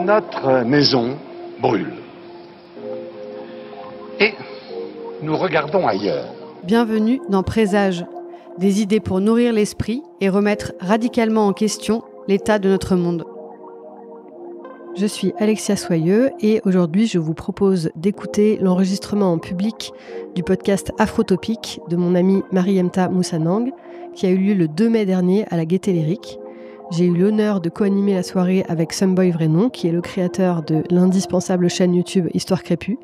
Notre maison brûle. Et nous regardons ailleurs. Bienvenue dans Présage, des idées pour nourrir l'esprit et remettre radicalement en question l'état de notre monde. Je suis Alexia Soyeux et aujourd'hui je vous propose d'écouter l'enregistrement en public du podcast Afrotopique de mon amie Mariemta Moussanang qui a eu lieu le 2 mai dernier à la Gaîté Lyrique. J'ai eu l'honneur de co-animer la soirée avec Someboy Vrenon qui est le créateur de l'indispensable chaîne YouTube Histoire Crépue.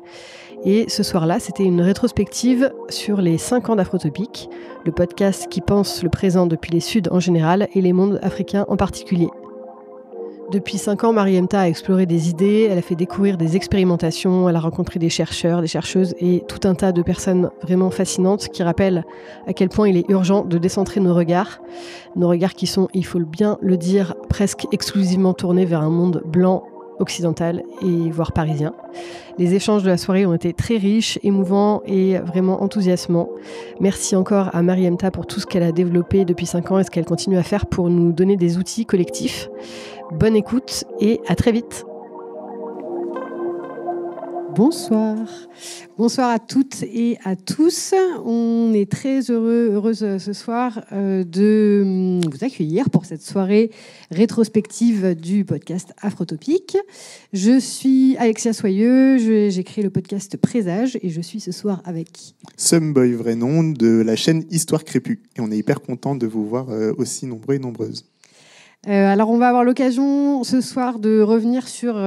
Et ce soir-là, c'était une rétrospective sur les 5 ans d'Afrotopique, le podcast qui pense le présent depuis les Suds en général et les mondes africains en particulier. Depuis 5 ans, Mariemta a exploré des idées, elle a fait découvrir des expérimentations, elle a rencontré des chercheurs, des chercheuses et tout un tas de personnes vraiment fascinantes qui rappellent à quel point il est urgent de décentrer nos regards qui sont, il faut bien le dire, presque exclusivement tournés vers un monde blanc, occidental et voire parisien. Les échanges de la soirée ont été très riches, émouvants et vraiment enthousiasmants. Merci encore à Mariemta pour tout ce qu'elle a développé depuis 5 ans et ce qu'elle continue à faire pour nous donner des outils collectifs. Bonne écoute et à très vite. Bonsoir. Bonsoir à toutes et à tous. On est très heureuse ce soir de vous accueillir pour cette soirée rétrospective du podcast Afrotopique. Je suis Alexia Soyeux, j'ai créé le podcast Présage et je suis ce soir avec Someboy Vrenon de la chaîne Histoire Crépue. Et on est hyper content de vous voir aussi nombreux et nombreuses. Alors on va avoir l'occasion ce soir de revenir sur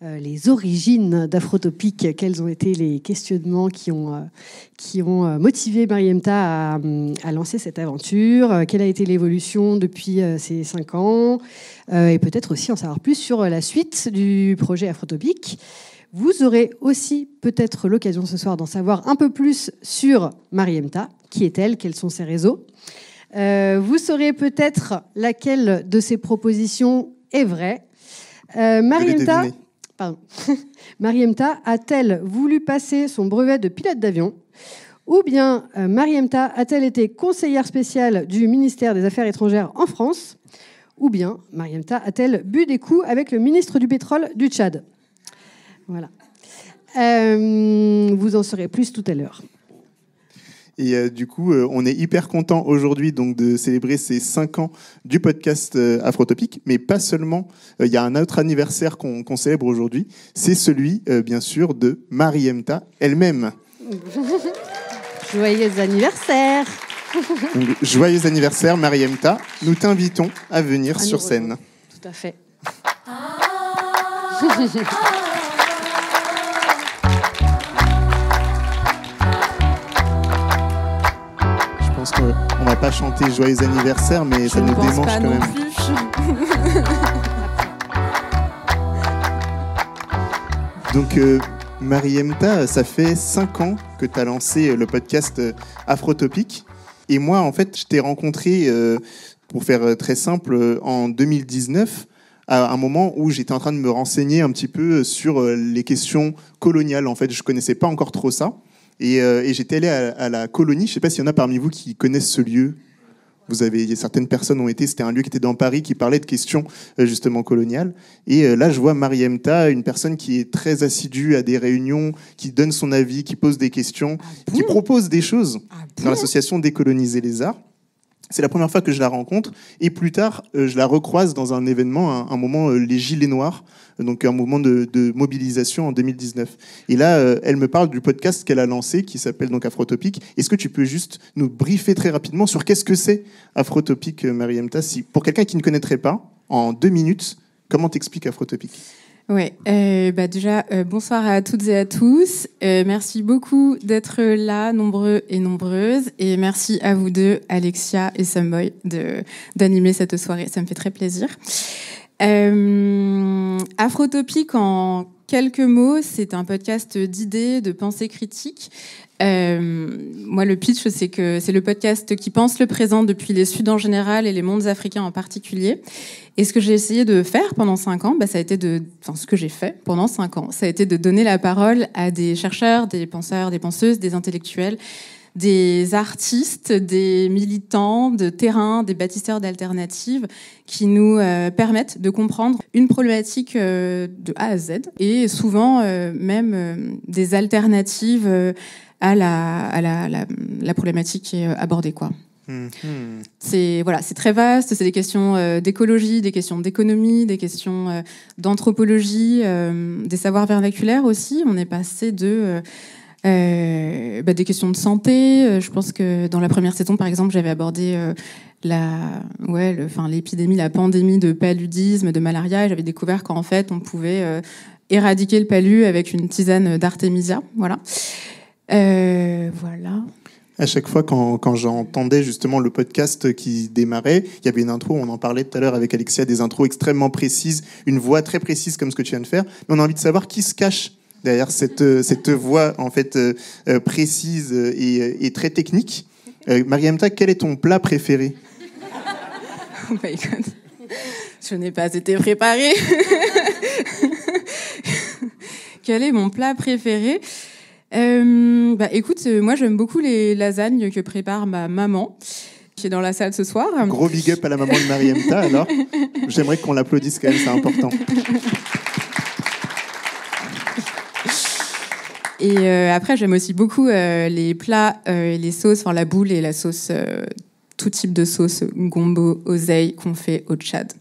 les origines d'Afrotopique, quels ont été les questionnements qui ont motivé Mariemta à lancer cette aventure, quelle a été l'évolution depuis ces 5 ans, et peut-être aussi en savoir plus sur la suite du projet Afrotopique. Vous aurez aussi peut-être l'occasion ce soir d'en savoir un peu plus sur Mariemta, qui est-elle, quels sont ses réseaux. Vous saurez peut-être laquelle de ces propositions est vraie. Mariemta a-t-elle voulu passer son brevet de pilote d'avion ? Ou bien Mariemta a-t-elle été conseillère spéciale du ministère des Affaires étrangères en France ? Ou bien Mariemta a-t-elle bu des coups avec le ministre du pétrole du Tchad ? Voilà. Vous en saurez plus tout à l'heure. Et du coup, on est hyper content aujourd'hui donc de célébrer ces 5 ans du podcast Afrotopique, mais pas seulement. Il y a un autre anniversaire qu'on célèbre aujourd'hui, c'est celui, bien sûr, de Mariemta elle-même. Joyeux anniversaire. Donc, joyeux anniversaire, Mariemta. Nous t'invitons à venir sur scène. Tout à fait. Je pense qu'on va pas chanter joyeux anniversaire, mais ça nous démange quand même. Donc, Mariemta, ça fait 5 ans que tu as lancé le podcast Afrotopique. Et moi, en fait, je t'ai rencontré, pour faire très simple, en 2019, à un moment où j'étais en train de me renseigner un petit peu sur les questions coloniales. En fait, je connaissais pas encore trop ça. Et j'étais allé à la colonie. Je ne sais pas s'il y en a parmi vous qui connaissent ce lieu. Certaines personnes ont été. C'était un lieu qui était dans Paris, qui parlait de questions justement coloniales. Et là, je vois Mariemta, une personne qui est très assidue à des réunions, qui donne son avis, qui pose des questions, qui propose des choses dans l'association Décoloniser les Arts. C'est la première fois que je la rencontre. Et plus tard, je la recroise dans un événement, un moment, les Gilets Noirs, donc un mouvement de mobilisation en 2019. Et là, elle me parle du podcast qu'elle a lancé, qui s'appelle donc Afrotopique. Est-ce que tu peux juste nous briefer très rapidement sur qu'est-ce que c'est Afrotopique, Mariemta, pour quelqu'un qui ne connaîtrait pas, en 2 minutes, comment t'expliques Afrotopique ? Ouais, déjà, bonsoir à toutes et à tous. Merci beaucoup d'être là, nombreux et nombreuses. Et merci à vous deux, Alexia et Someboy, d'animer cette soirée. Ça me fait très plaisir. Afrotopique, en quelques mots, c'est un podcast d'idées, de pensée critique. Moi, le pitch, c'est que c'est le podcast qui pense le présent depuis les Suds en général et les mondes africains en particulier. Et ce que j'ai essayé de faire pendant 5 ans, ça a été ce que j'ai fait pendant 5 ans, ça a été de donner la parole à des chercheurs, des penseurs, des penseuses, des intellectuels, des artistes, des militants de terrain, des bâtisseurs d'alternatives qui nous permettent de comprendre une problématique de A à Z et souvent même des alternatives à la problématique qui est abordée, quoi. C'est très vaste, c'est des questions d'écologie, des questions d'économie, des questions d'anthropologie, des savoirs vernaculaires aussi. On est passé de des questions de santé. Je pense que dans la première saison, par exemple, j'avais abordé l'épidémie, la pandémie de paludisme, de malaria. Et j'avais découvert qu'en fait, on pouvait éradiquer le palu avec une tisane d'artémisia. Voilà. À chaque fois, quand j'entendais justement le podcast qui démarrait, il y avait une intro, on en parlait tout à l'heure avec Alexia, des intros extrêmement précises, une voix très précise comme ce que tu viens de faire. Mais on a envie de savoir qui se cache derrière cette voix en fait précise et très technique. Mariamta, quel est ton plat préféré? Oh my God. Je n'ai pas été préparée. Quel est mon plat préféré? Écoute, moi j'aime beaucoup les lasagnes que prépare ma maman, qui est dans la salle ce soir. Gros big up à la maman de Mariamta, alors. J'aimerais qu'on l'applaudisse quand même, c'est important. Et après, j'aime aussi beaucoup les plats, les sauces, enfin la boule et la sauce, tout type de sauce, gombo, oseille, qu'on fait au Tchad.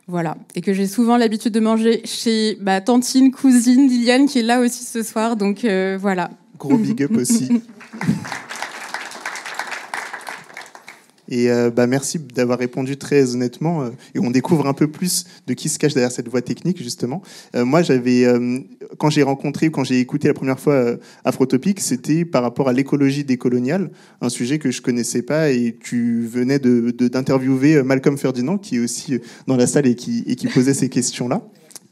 Voilà. Et que j'ai souvent l'habitude de manger chez ma tantine, cousine Liliane, qui est là aussi ce soir. Donc voilà. Gros big up aussi. Et merci d'avoir répondu très honnêtement. Et on découvre un peu plus de qui se cache derrière cette voix technique, justement. Moi, quand j'ai écouté la première fois Afrotopique, c'était par rapport à l'écologie décoloniale, un sujet que je connaissais pas. Et tu venais d'interviewer Malcolm Ferdinand, qui est aussi dans la salle et qui posait ces questions-là.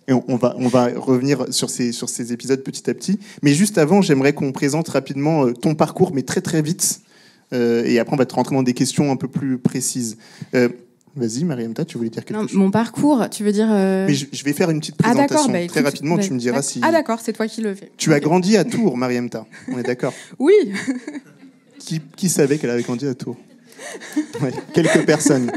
Et on va revenir sur ces épisodes petit à petit. Mais juste avant, j'aimerais qu'on présente rapidement ton parcours, mais très très vite. Et après, on va te rentrer dans des questions un peu plus précises. Vas-y, Mariamta, tu voulais dire quelque chose? Mon parcours, tu veux dire... Mais je vais faire une petite présentation très rapidement, tu me diras si... Ah d'accord, c'est toi qui le fais. Tu as grandi à Tours, Mariamta, on est d'accord? Oui. Qui savait qu'elle avait grandi à Tours? Ouais, quelques personnes.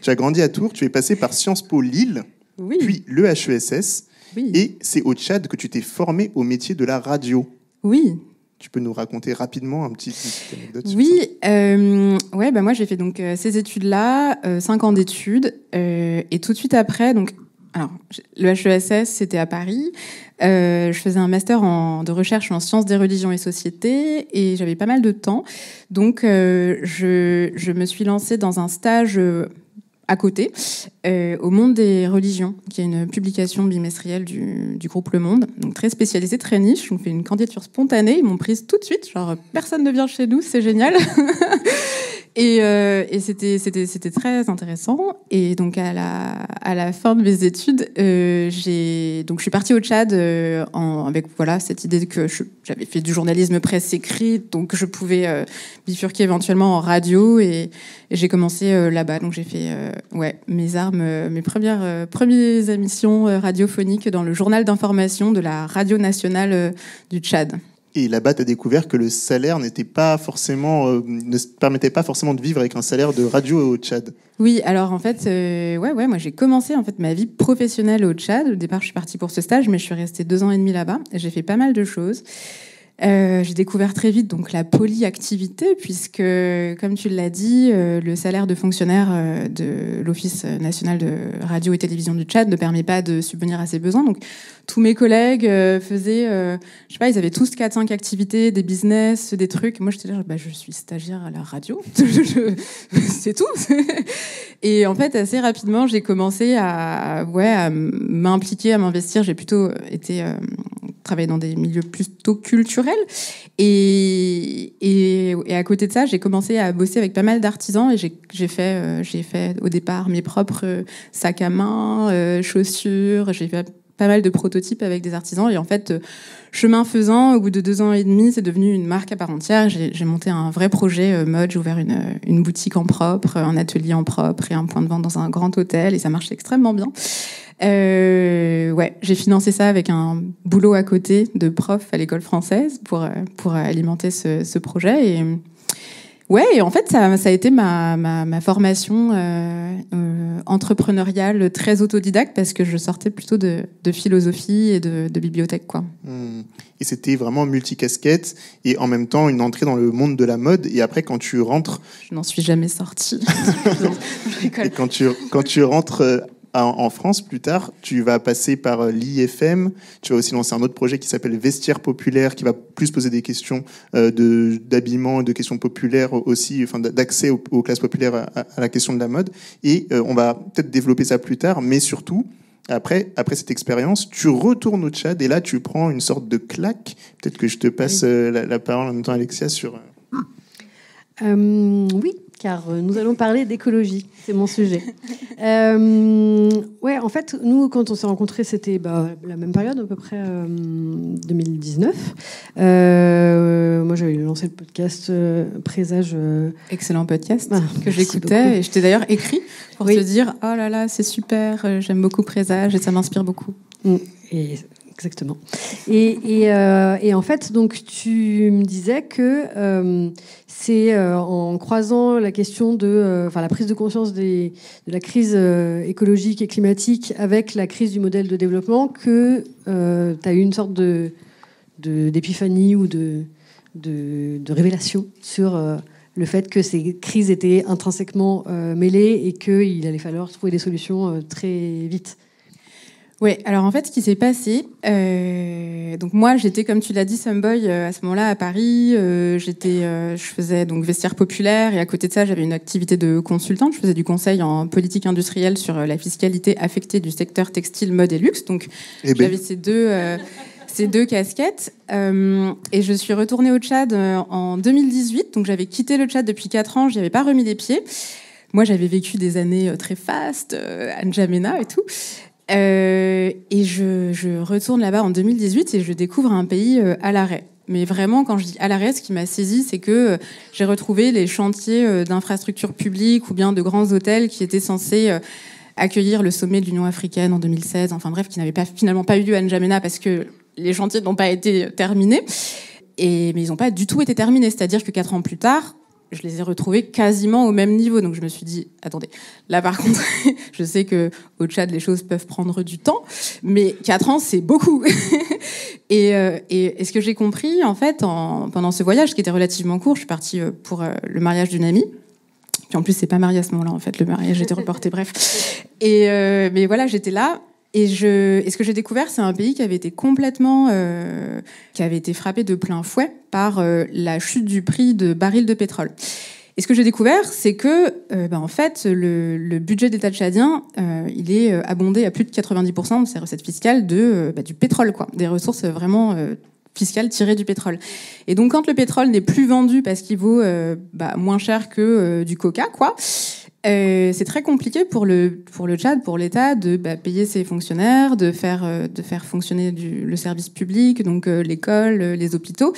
Tu as grandi à Tours, tu es passé par Sciences Po Lille, oui. Puis l'EHESS, oui. Et c'est au Tchad que tu t'es formé au métier de la radio. Oui. Tu peux nous raconter rapidement une petite anecdote sur ça? Moi j'ai fait donc ces études-là, 5 ans d'études, et tout de suite après, le HESS c'était à Paris. Je faisais un master de recherche en sciences des religions et sociétés, et j'avais pas mal de temps, donc je me suis lancée dans un stage à côté, au Monde des religions, qui est une publication bimestrielle du groupe Le Monde, donc très spécialisée, très niche. On fait une candidature spontanée, ils m'ont prise tout de suite, genre personne ne vient chez nous, c'est génial. Et c'était très intéressant. Et donc à la fin de mes études, je suis partie au Tchad avec cette idée que j'avais fait du journalisme presse écrite, donc je pouvais bifurquer éventuellement en radio, et j'ai commencé là-bas. Donc j'ai fait mes premières émissions radiophoniques dans le journal d'information de la radio nationale du Tchad. Et là-bas, tu as découvert que le salaire ne permettait pas forcément de vivre avec un salaire de radio au Tchad. Oui, alors en fait, moi j'ai commencé ma vie professionnelle au Tchad. Au départ, je suis partie pour ce stage, mais je suis restée 2 ans et demi là-bas. J'ai fait pas mal de choses. J'ai découvert très vite donc la polyactivité, puisque, comme tu l'as dit, le salaire de fonctionnaire de l'Office national de radio et télévision du Tchad ne permet pas de subvenir à ses besoins. Donc, tous mes collègues faisaient, ils avaient tous 4-5 activités, des business, des trucs. Moi, j'étais là, je suis stagiaire à la radio, c'est tout. Et en fait, assez rapidement, j'ai commencé à m'impliquer, à m'investir. J'ai plutôt été travailler dans des milieux plutôt culturels, et à côté de ça, j'ai commencé à bosser avec pas mal d'artisans, et j'ai fait au départ mes propres sacs à main, chaussures. J'ai fait pas mal de prototypes avec des artisans. Et en fait, chemin faisant, au bout de 2 ans et demi, c'est devenu une marque à part entière. J'ai monté un vrai projet mode. J'ai ouvert une boutique en propre, un atelier en propre et un point de vente dans un grand hôtel. Et ça marche extrêmement bien. J'ai financé ça avec un boulot à côté de prof à l'école française pour alimenter ce projet. Et en fait, ça a été ma formation entrepreneuriale très autodidacte parce que je sortais plutôt de philosophie et de bibliothèque, quoi. Et c'était vraiment multicasquette et en même temps une entrée dans le monde de la mode. Et après, quand tu rentres... Je n'en suis jamais sortie. Et quand tu rentres... en France, plus tard, tu vas passer par l'IFM. Tu vas aussi lancer un autre projet qui s'appelle Vestiaire Populaire, qui va plus poser des questions d'habillement et de questions populaires aussi, enfin d'accès aux classes populaires à la question de la mode. Et on va peut-être développer ça plus tard, mais surtout, après cette expérience, tu retournes au Tchad et là, tu prends une sorte de claque. Peut-être que je te passe la parole en même temps, Alexia, sur... Oui, car nous allons parler d'écologie, c'est mon sujet. En fait, nous, quand on s'est rencontrés, c'était la même période, à peu près 2019. Moi, j'avais lancé le podcast Présage. Excellent podcast que j'écoutais, et je t'ai d'ailleurs écrit pour te dire « Oh là là, c'est super, j'aime beaucoup Présage et ça m'inspire beaucoup. » Exactement. Et en fait, donc, tu me disais que c'est en croisant la question de la prise de conscience de la crise écologique et climatique avec la crise du modèle de développement que tu as eu une sorte d'épiphanie ou de révélation sur le fait que ces crises étaient intrinsèquement mêlées et qu'il allait falloir trouver des solutions très vite. Oui, alors en fait, ce qui s'est passé, donc moi, j'étais, comme tu l'as dit, Someboy à ce moment-là à Paris. Je faisais donc Vestiaire Populaire et à côté de ça, j'avais une activité de consultante. Je faisais du conseil en politique industrielle sur la fiscalité affectée du secteur textile, mode et luxe. Donc, j'avais ces deux casquettes. Et je suis retournée au Tchad en 2018. Donc, j'avais quitté le Tchad depuis 4 ans. J'y avais pas remis les pieds. Moi, j'avais vécu des années très fastes, à N'Djamena et tout. Et je retourne là-bas en 2018 et je découvre un pays à l'arrêt. Mais vraiment, quand je dis à l'arrêt, ce qui m'a saisi, c'est que j'ai retrouvé les chantiers d'infrastructures publiques ou bien de grands hôtels qui étaient censés accueillir le sommet de l'Union africaine en 2016. Enfin bref, qui n'avaient finalement pas eu lieu à N'Djamena parce que les chantiers n'ont pas été terminés. Mais ils n'ont pas du tout été terminés. C'est-à-dire que 4 ans plus tard, je les ai retrouvés quasiment au même niveau. Donc je me suis dit, attendez, là par contre, je sais que au Tchad, les choses peuvent prendre du temps, mais 4 ans, c'est beaucoup. Et ce que j'ai compris, en fait, pendant ce voyage, qui était relativement court, je suis partie pour le mariage d'une amie. Puis en plus, c'est pas marié à ce moment-là, en fait, le mariage était reporté, bref. Mais voilà, j'étais là. Et ce que j'ai découvert, c'est un pays qui avait été complètement, qui avait été frappé de plein fouet par la chute du prix de barils de pétrole. Et ce que j'ai découvert, c'est que, en fait, le budget d'État tchadien, il est abondé à plus de 90% de ses recettes fiscales du pétrole, quoi, des ressources vraiment fiscales tirées du pétrole. Et donc, quand le pétrole n'est plus vendu parce qu'il vaut moins cher que du coca, quoi. C'est très compliqué pour le Tchad, pour l'État, de payer ses fonctionnaires, de faire fonctionner le service public, donc l'école, les hôpitaux.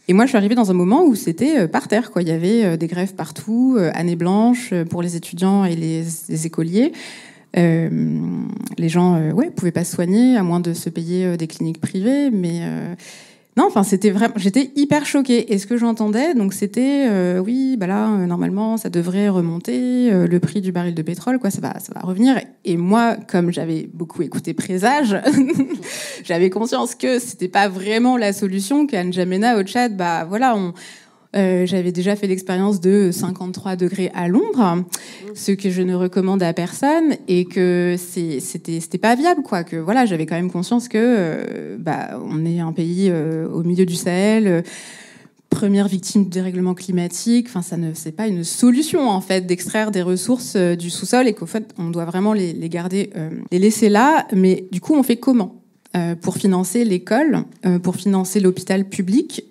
Et moi, je suis arrivée dans un moment où c'était par terre, quoi. Il y avait des grèves partout, année blanche pour les étudiants et les écoliers. Les gens, pouvaient pas se soigner à moins de se payer des cliniques privées, mais non, enfin, c'était vraiment, j'étais hyper choquée. Et ce que j'entendais, donc, c'était, normalement, ça devrait remonter, le prix du baril de pétrole, quoi, ça va revenir. Et moi, comme j'avais beaucoup écouté Présage, j'avais conscience que c'était pas vraiment la solution, qu'à N'Djamena, au Tchad, j'avais déjà fait l'expérience de 53 degrés à l'ombre, ce que je ne recommande à personne, et que c'était pas viable, quoi. Que voilà, j'avais quand même conscience que on est un pays au milieu du Sahel, première victime du dérèglement climatique. Enfin, c'est pas une solution en fait d'extraire des ressources du sous-sol, et qu'au fait on doit vraiment les garder, les laisser là. Mais du coup, on fait comment pour financer l'école, pour financer l'hôpital public?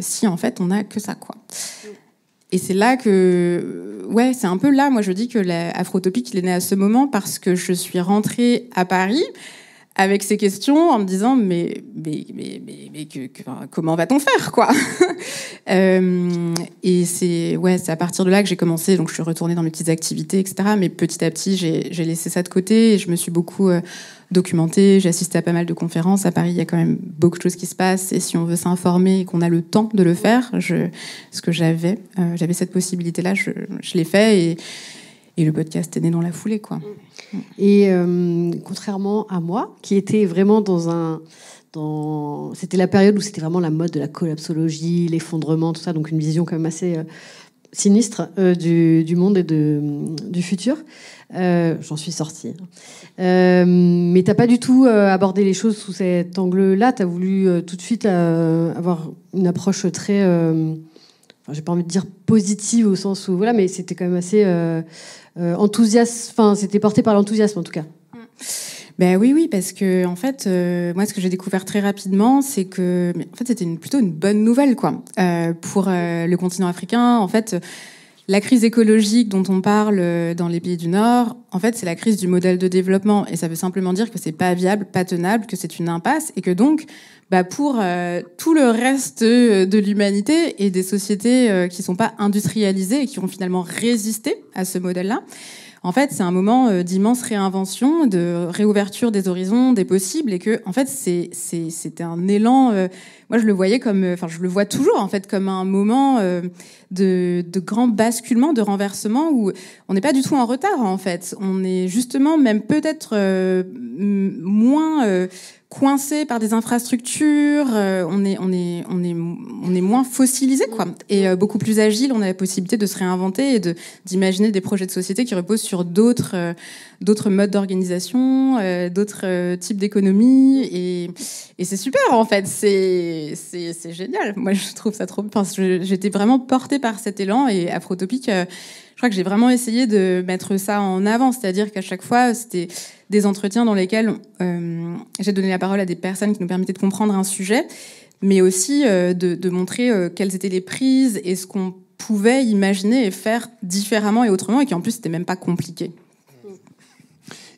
Si en fait on n'a que ça, quoi. Et c'est là que c'est un peu là, moi je dis que l'Afrotopique il est né à ce moment, parce que je suis rentrée à Paris avec ces questions en me disant mais comment va-t-on faire quoi. Et c'est à partir de là que j'ai commencé, donc je suis retournée dans mes petites activités, etc. Mais petit à petit j'ai laissé ça de côté et je me suis beaucoup documentée. J'ai assisté à pas mal de conférences à Paris. Il y a quand même beaucoup de choses qui se passent et si on veut s'informer et qu'on a le temps de le faire, ce que j'avais cette possibilité là, je l'ai fait et le podcast est né dans la foulée, quoi. Et contrairement à moi, qui était vraiment c'était la période où c'était vraiment la mode de la collapsologie, l'effondrement, tout ça, donc une vision quand même assez sinistre du monde et du futur. J'en suis sortie. Mais t'as pas du tout abordé les choses sous cet angle-là. T'as voulu tout de suite avoir une approche très... j'ai pas envie de dire positive au sens où... Voilà, mais c'était quand même assez... enthousiaste, enfin c'était porté par l'enthousiasme en tout cas. Ben oui, parce que en fait, moi ce que j'ai découvert très rapidement, c'est que en fait c'était plutôt une bonne nouvelle quoi pour le continent africain. En fait, la crise écologique dont on parle dans les pays du Nord, en fait c'est la crise du modèle de développement et ça veut simplement dire que c'est pas viable, pas tenable, que c'est une impasse et que donc pour tout le reste de l'humanité et des sociétés qui sont pas industrialisées et qui ont finalement résisté à ce modèle-là, en fait, c'est un moment d'immense réinvention, de réouverture des horizons, des possibles, et que, en fait, c'était un élan. Moi, je le voyais je le vois toujours, en fait, comme un moment de grand basculement, de renversement, où on n'est pas du tout en retard, en fait. On est justement même peut-être moins coincé par des infrastructures, on est moins fossilisé quoi, et beaucoup plus agile. On a la possibilité de se réinventer et d'imaginer des projets de société qui reposent sur d'autres modes d'organisation, d'autres types d'économie, et c'est super en fait. C'est génial. Moi je trouve ça trop. Enfin, j'étais vraiment portée par cet élan et Afrotopic. Je crois que j'ai vraiment essayé de mettre ça en avant, c'est-à-dire qu'à chaque fois, c'était des entretiens dans lesquels j'ai donné la parole à des personnes qui nous permettaient de comprendre un sujet, mais aussi de montrer quelles étaient les prises et ce qu'on pouvait imaginer et faire différemment et autrement, et qui en plus, c'était même pas compliqué.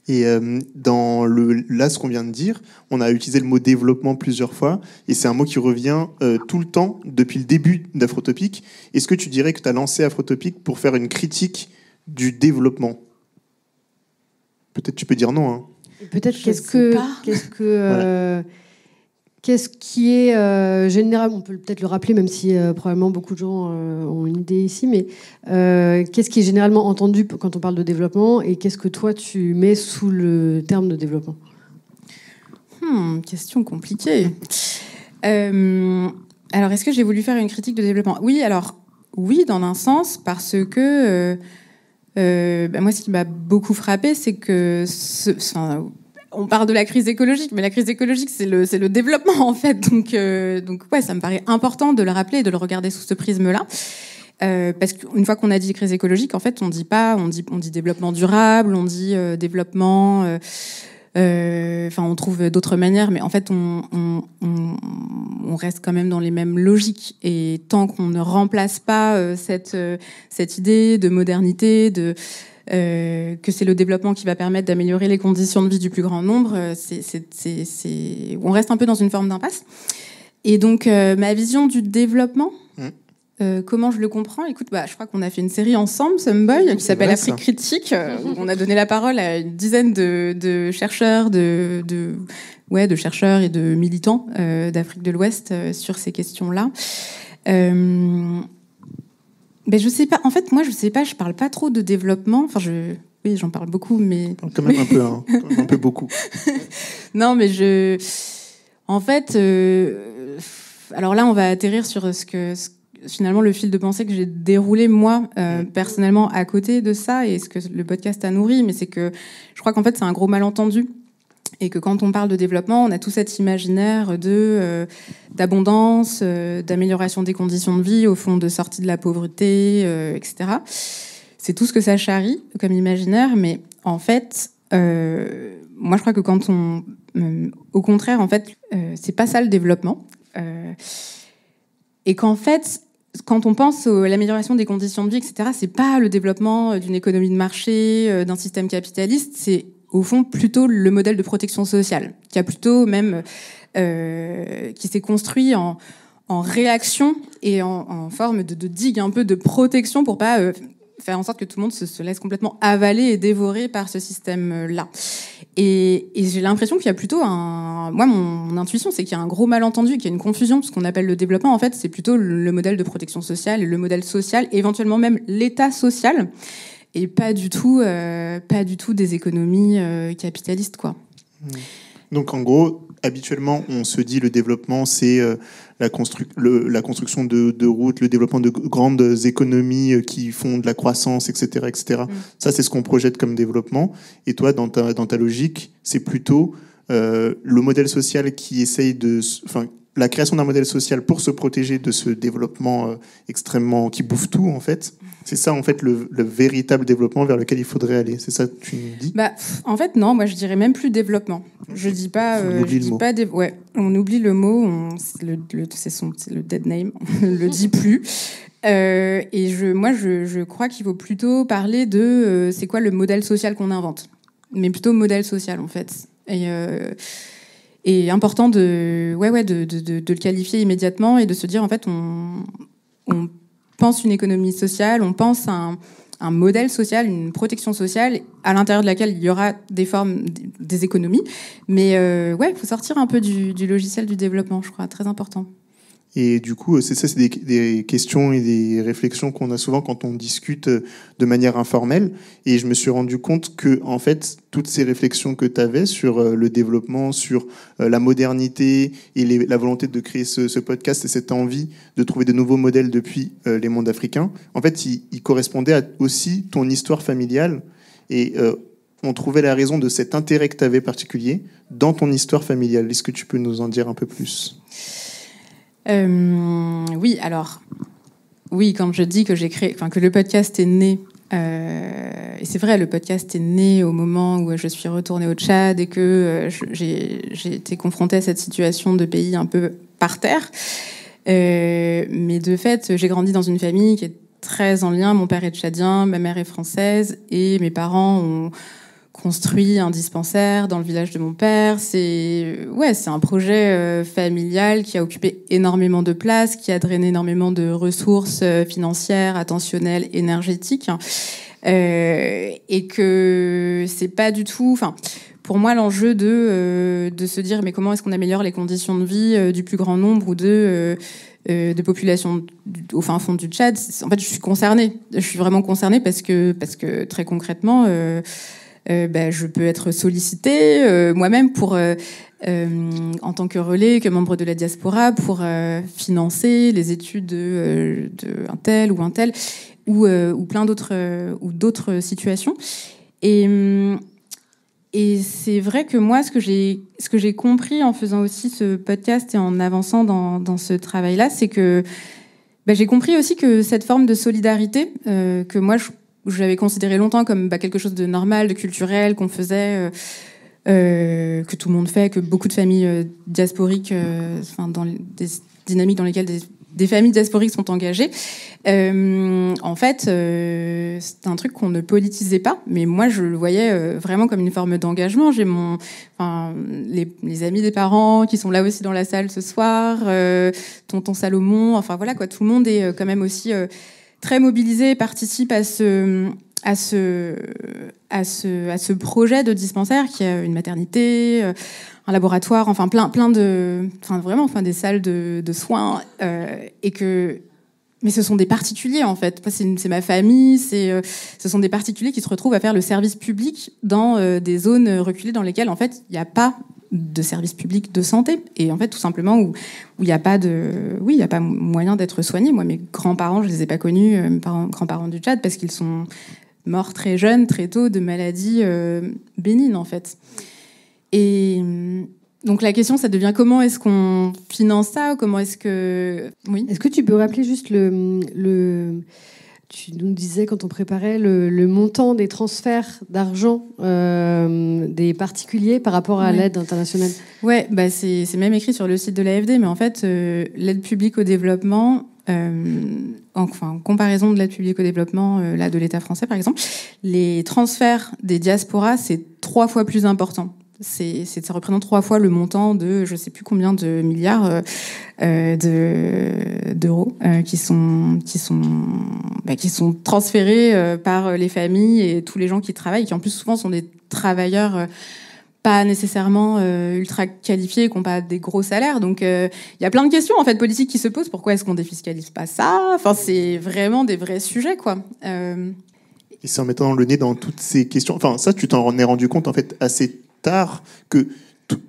Et là, ce qu'on vient de dire, on a utilisé le mot développement plusieurs fois, et c'est un mot qui revient tout le temps depuis le début d'Afrotopic. Est-ce que tu dirais que tu as lancé Afrotopic pour faire une critique du développement ? Peut-être tu peux dire non. Hein. Peut-être qu'est-ce qui est général, on peut peut-être le rappeler, même si probablement beaucoup de gens ont une idée ici, mais qu'est-ce qui est généralement entendu quand on parle de développement, et qu'est-ce que toi tu mets sous le terme de développement ? Question compliquée. Alors, est-ce que j'ai voulu faire une critique de développement ? Oui, dans un sens, parce que moi, ce qui m'a beaucoup frappé, c'est que on parle de la crise écologique, mais la crise écologique, c'est le développement, en fait. Donc, ça me paraît important de le rappeler et de le regarder sous ce prisme-là. Parce qu'une fois qu'on a dit crise écologique, en fait, on dit développement durable, on dit développement... on trouve d'autres manières, mais en fait, on reste quand même dans les mêmes logiques. Et tant qu'on ne remplace pas cette idée de modernité, que c'est le développement qui va permettre d'améliorer les conditions de vie du plus grand nombre, on reste un peu dans une forme d'impasse. Et donc, ma vision du développement, comment je le comprends ? Écoute, je crois qu'on a fait une série ensemble, Someboy, qui s'appelle Afrique Critique. Où on a donné la parole à une dizaine de chercheurs, de chercheurs et de militants d'Afrique de l'Ouest sur ces questions-là. Je sais pas. En fait, moi, je sais pas. Je parle pas trop de développement. Enfin, oui, j'en parle beaucoup, mais quand même un peu, hein. Un peu beaucoup. Non, mais en fait, alors là, on va atterrir sur finalement le fil de pensée que j'ai déroulé moi personnellement à côté de ça, et ce que le podcast a nourri. Mais c'est que je crois qu'en fait, c'est un gros malentendu. Et que quand on parle de développement, on a tout cet imaginaire d'abondance, d'amélioration des conditions de vie, au fond de sortie de la pauvreté, etc. C'est tout ce que ça charrie comme imaginaire, mais en fait, moi je crois que au contraire, en fait, c'est pas ça le développement. Et qu'en fait, quand on pense à l'amélioration des conditions de vie, etc., c'est pas le développement d'une économie de marché, d'un système capitaliste, c'est au fond plutôt le modèle de protection sociale, qui a plutôt même qui s'est construit en réaction et en forme de digue, un peu de protection pour pas faire en sorte que tout le monde se laisse complètement avaler et dévorer par ce système-là. Et j'ai l'impression qu'il y a plutôt moi, mon intuition, c'est qu'il y a un gros malentendu, qu'il y a une confusion. Ce qu'on appelle le développement, en fait, c'est plutôt le modèle de protection sociale et le modèle social, éventuellement même l'état social, et pas du tout des économies capitalistes, quoi. Donc, en gros, habituellement, on se dit le développement, c'est la construction de routes, le développement de grandes économies qui font de la croissance, etc., etc. Ça, c'est ce qu'on projette comme développement. Et toi, dans ta logique, c'est plutôt le modèle social qui essaye la création d'un modèle social pour se protéger de ce développement extrêmement qui bouffe tout, en fait. C'est ça, en fait, le véritable développement vers lequel il faudrait aller. C'est ça que tu me dis ? En fait, non. Moi, je dirais même plus développement. Je dis pas. On oublie le mot. C'est le dead name. On le dit plus. Et je crois qu'il faut plutôt parler de c'est quoi le modèle social qu'on invente, mais plutôt modèle social, en fait. Et important de le qualifier immédiatement et de se dire, en fait, on pense une économie sociale, on pense un modèle social, une protection sociale à l'intérieur de laquelle il y aura des formes, des économies. Mais il faut sortir un peu du logiciel du développement, je crois, très important. Et du coup, c'est des questions et des réflexions qu'on a souvent quand on discute de manière informelle. Et je me suis rendu compte que, en fait, toutes ces réflexions que tu avais sur le développement, sur la modernité et la volonté de créer ce podcast et cette envie de trouver de nouveaux modèles depuis les mondes africains, en fait, ils correspondaient à aussi ton histoire familiale. Et on trouvait la raison de cet intérêt que tu avais particulier dans ton histoire familiale. Est-ce que tu peux nous en dire un peu plus ? Quand je dis que le podcast est né, et c'est vrai, le podcast est né au moment où je suis retournée au Tchad et que j'ai été confrontée à cette situation de pays un peu par terre. Mais de fait, j'ai grandi dans une famille qui est très en lien. Mon père est tchadien, ma mère est française, et mes parents ont construit un dispensaire dans le village de mon père. C'est un projet familial qui a occupé énormément de place, qui a drainé énormément de ressources financières, attentionnelles, énergétiques, et que c'est pas du tout. Pour moi, l'enjeu de se dire mais comment est-ce qu'on améliore les conditions de vie du plus grand nombre ou de populations au fin fond du Tchad. En fait, je suis concernée. Je suis vraiment concernée parce que très concrètement. Je peux être sollicitée moi-même pour en tant que relais, que membre de la diaspora, pour financer les études de un tel ou un tel ou plein d'autres situations. Et c'est vrai que moi, ce que j'ai compris en faisant aussi ce podcast et en avançant dans ce travail-là, c'est que j'ai compris aussi que cette forme de solidarité que moi j'avais considéré longtemps comme quelque chose de normal, de culturel, qu'on faisait, que tout le monde fait, que beaucoup de familles diasporiques, dans des dynamiques dans lesquelles des familles diasporiques sont engagées. En fait, c'est un truc qu'on ne politisait pas, mais moi je le voyais vraiment comme une forme d'engagement. J'ai les amis des parents qui sont là aussi dans la salle ce soir, tonton Salomon, tout le monde est quand même aussi très mobilisé et participe à ce projet de dispensaire qui a une maternité, un laboratoire, plein de, des salles de soins, mais ce sont des particuliers en fait. C'est ma famille, ce sont des particuliers qui se retrouvent à faire le service public dans des zones reculées dans lesquelles en fait il n'y a pas de service public de santé et en fait tout simplement où il n'y a pas moyen d'être soigné. Moi, mes grands-parents, je les ai pas connus, mes grands-parents du Tchad, parce qu'ils sont morts très jeunes, très tôt, de maladies bénignes en fait. Et donc la question, ça devient comment est-ce qu'on finance ça, ou comment est-ce que... Oui. Est-ce que tu peux rappeler juste Tu nous disais quand on préparait le montant des transferts d'argent des particuliers par rapport à l'aide internationale. Ouais, bah c'est même écrit sur le site de l'AFD, mais en fait, l'aide publique au développement, en comparaison de l'aide publique au développement là de l'État français par exemple, les transferts des diasporas c'est 3 fois plus important. Ça représente 3 fois le montant de je sais plus combien de milliards d'euros qui sont transférés par les familles et tous les gens qui travaillent, qui en plus souvent sont des travailleurs pas nécessairement ultra qualifiés, qui n'ont pas des gros salaires. Donc il y a plein de questions en fait politiques qui se posent. Pourquoi est-ce qu'on défiscalise pas ça ? Enfin, c'est vraiment des vrais sujets, quoi. Et c'est en mettant le nez dans toutes ces questions. Enfin, ça, tu t'en es rendu compte en fait assez tard que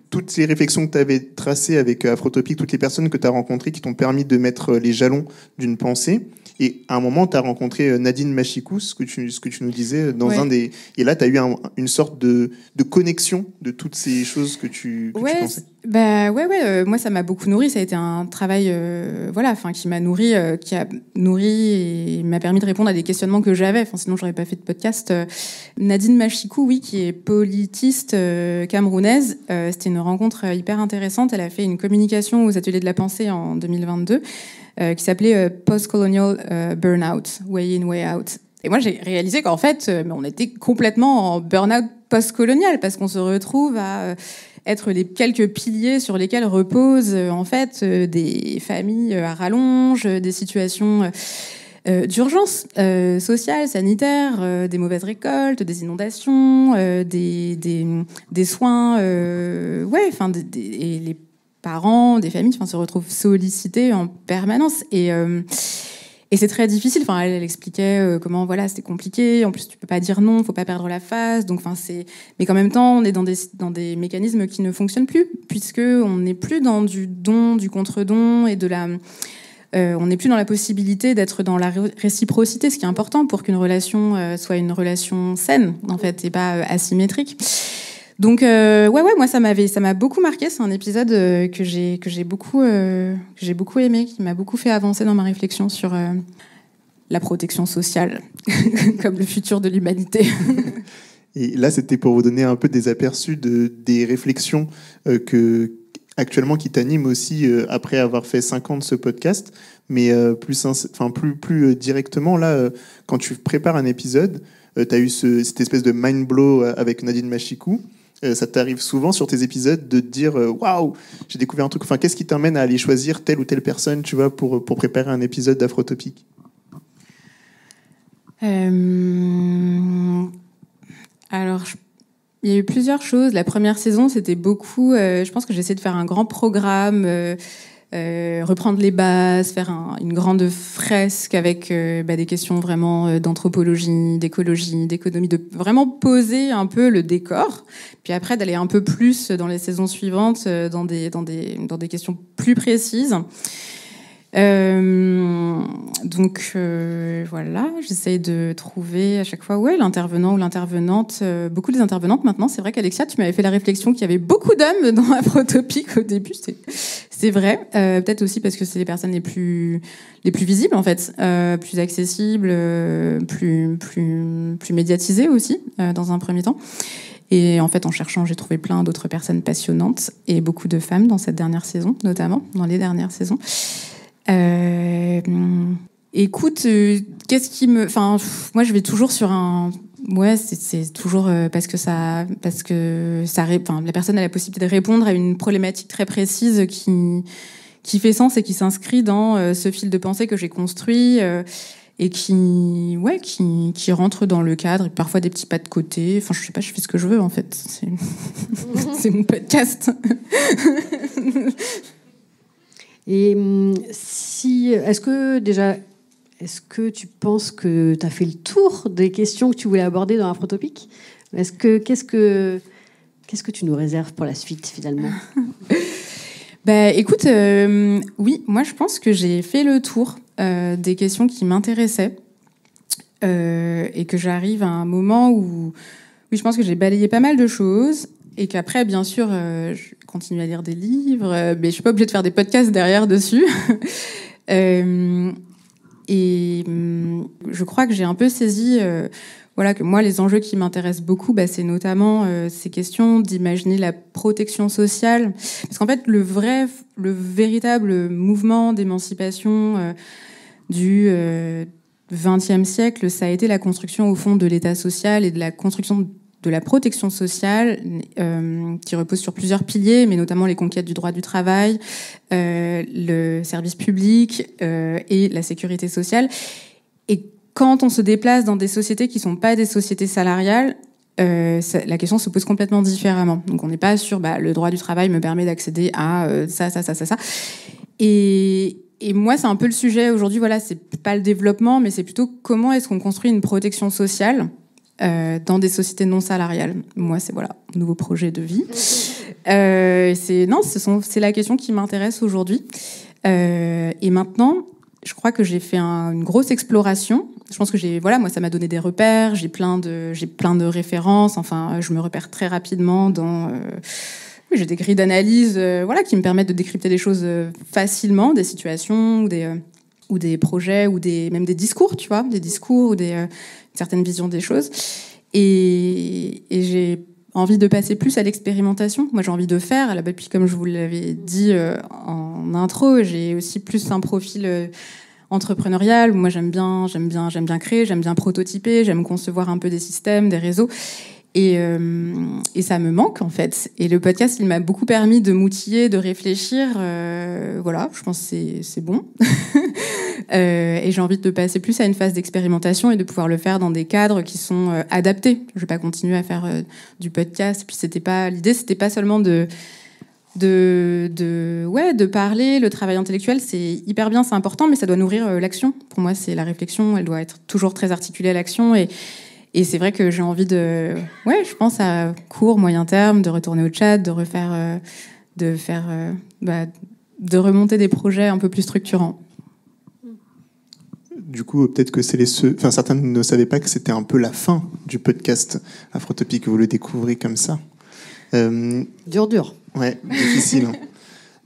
toutes ces réflexions que tu avais tracées avec Afrotopic, toutes les personnes que tu as rencontrées qui t'ont permis de mettre les jalons d'une pensée. Et à un moment, tu as rencontré Nadine Machikou, ce que tu nous disais dans un des... Et là, tu as eu une sorte de connexion de toutes ces choses que tu pensais. Moi, ça m'a beaucoup nourri. Ça a été un travail qui m'a nourri, qui a nourri et m'a permis de répondre à des questionnements que j'avais. Sinon, j'aurais pas fait de podcast. Nadine Machikou, oui, qui est politiste camerounaise. C'était une rencontre hyper intéressante. Elle a fait une communication aux Ateliers de la Pensée en 2022. Qui s'appelait Post-Colonial Burnout, Way In, Way Out. Et moi, j'ai réalisé qu'en fait, on était complètement en burn-out post-colonial, parce qu'on se retrouve à être les quelques piliers sur lesquels reposent en fait des familles à rallonge, des situations d'urgence sociale, sanitaire, des mauvaises récoltes, des inondations, des soins, et les parents, des familles, se retrouvent sollicités en permanence et c'est très difficile. Elle expliquait comment c'était compliqué. En plus, tu peux pas dire non, faut pas perdre la face. Donc, mais qu'en même temps, on est dans des mécanismes qui ne fonctionnent plus, puisque on n'est plus dans du don, du contre-don et on n'est plus dans la possibilité d'être dans la réciprocité, ce qui est important pour qu'une relation soit une relation saine, en fait, et pas asymétrique. Donc moi ça m'a beaucoup marqué. C'est un épisode que j'ai beaucoup aimé, qui m'a beaucoup fait avancer dans ma réflexion sur la protection sociale comme le futur de l'humanité. Et là, c'était pour vous donner un peu des aperçus des réflexions actuellement qui t'animent aussi après avoir fait 5 ans de ce podcast, mais plus directement là, quand tu prépares un épisode, t'as eu cette espèce de mind blow avec Nadine Machikou. Ça t'arrive souvent sur tes épisodes de te dire waouh, j'ai découvert un truc. Qu'est-ce qui t'amène à aller choisir telle ou telle personne, tu vois, pour préparer un épisode d'Afrotopic ? Alors, il y a eu plusieurs choses. La première saison, c'était beaucoup. Je pense que j'ai essayé de faire un grand programme. Reprendre les bases, faire une grande fresque avec des questions vraiment d'anthropologie, d'écologie, d'économie, de vraiment poser un peu le décor, puis après d'aller un peu plus dans les saisons suivantes dans des questions plus précises. Voilà, j'essaye de trouver à chaque fois l'intervenant ou l'intervenante. Beaucoup des intervenantes maintenant, c'est vrai qu'Alexia, tu m'avais fait la réflexion qu'il y avait beaucoup d'hommes dans Afrotopic au début. C'est vrai, peut-être aussi parce que c'est les personnes les plus visibles en fait, plus accessibles, plus médiatisées aussi dans un premier temps. Et en fait, en cherchant, j'ai trouvé plein d'autres personnes passionnantes et beaucoup de femmes dans cette dernière saison, notamment dans les dernières saisons. Écoute, qu'est-ce qui me... moi, je vais toujours sur un... Ouais, c'est toujours parce que la personne a la possibilité de répondre à une problématique très précise qui fait sens et qui s'inscrit dans ce fil de pensée que j'ai construit et qui rentre dans le cadre, et parfois des petits pas de côté. Je sais pas, je fais ce que je veux en fait. C'est mon podcast. Et est-ce que tu penses que tu as fait le tour des questions que tu voulais aborder dans Afrotopic ? Qu'est-ce que tu nous réserves pour la suite finalement ? Écoute, oui, moi je pense que j'ai fait le tour des questions qui m'intéressaient et que j'arrive à un moment où je pense que j'ai balayé pas mal de choses. Et qu'après, bien sûr, je continue à lire des livres, mais je suis pas obligée de faire des podcasts derrière dessus. Et je crois que j'ai un peu saisi que moi, les enjeux qui m'intéressent beaucoup, c'est notamment ces questions d'imaginer la protection sociale. Parce qu'en fait, le véritable mouvement d'émancipation du XXe siècle, ça a été la construction, au fond, de l'État social et de la construction de la protection sociale, qui repose sur plusieurs piliers, mais notamment les conquêtes du droit du travail, le service public et la sécurité sociale. Et quand on se déplace dans des sociétés qui ne sont pas des sociétés salariales, la question se pose complètement différemment. Donc on n'est pas sur le droit du travail me permet d'accéder à ça. Et moi, c'est un peu le sujet aujourd'hui. Voilà, c'est pas le développement, mais c'est plutôt comment est-ce qu'on construit une protection sociale dans des sociétés non salariales. Moi, c'est un nouveau projet de vie. C'est la question qui m'intéresse aujourd'hui. Et maintenant, je crois que j'ai fait une grosse exploration. Je pense que moi, ça m'a donné des repères. J'ai plein de références. Enfin, je me repère très rapidement dans. J'ai des grilles d'analyse, qui me permettent de décrypter des choses facilement, des situations ou des projets ou même des discours, tu vois, des discours ou une certaine vision des choses. Et j'ai envie de passer plus à l'expérimentation. Moi, j'ai envie de faire. Puis, comme je vous l'avais dit en intro, j'ai aussi plus un profil entrepreneurial. Moi, j'aime bien créer, j'aime bien prototyper, j'aime concevoir un peu des systèmes, des réseaux. Et ça me manque, en fait. Et le podcast, il m'a beaucoup permis de m'outiller, de réfléchir. Je pense que c'est bon. Et j'ai envie de passer plus à une phase d'expérimentation et de pouvoir le faire dans des cadres qui sont adaptés. Je vais pas continuer à faire du podcast. Puis l'idée, c'était pas seulement de parler. Le travail intellectuel, c'est hyper bien, c'est important, mais ça doit nourrir l'action. Pour moi, c'est la réflexion. Elle doit être toujours très articulée à l'action. Et c'est vrai que j'ai envie je pense à court, moyen terme, de retourner au chat, de remonter des projets un peu plus structurants. Du coup, peut-être que certains ne savaient pas que c'était un peu la fin du podcast Afrotopique. Vous le découvrez comme ça. Dur. Ouais, difficile.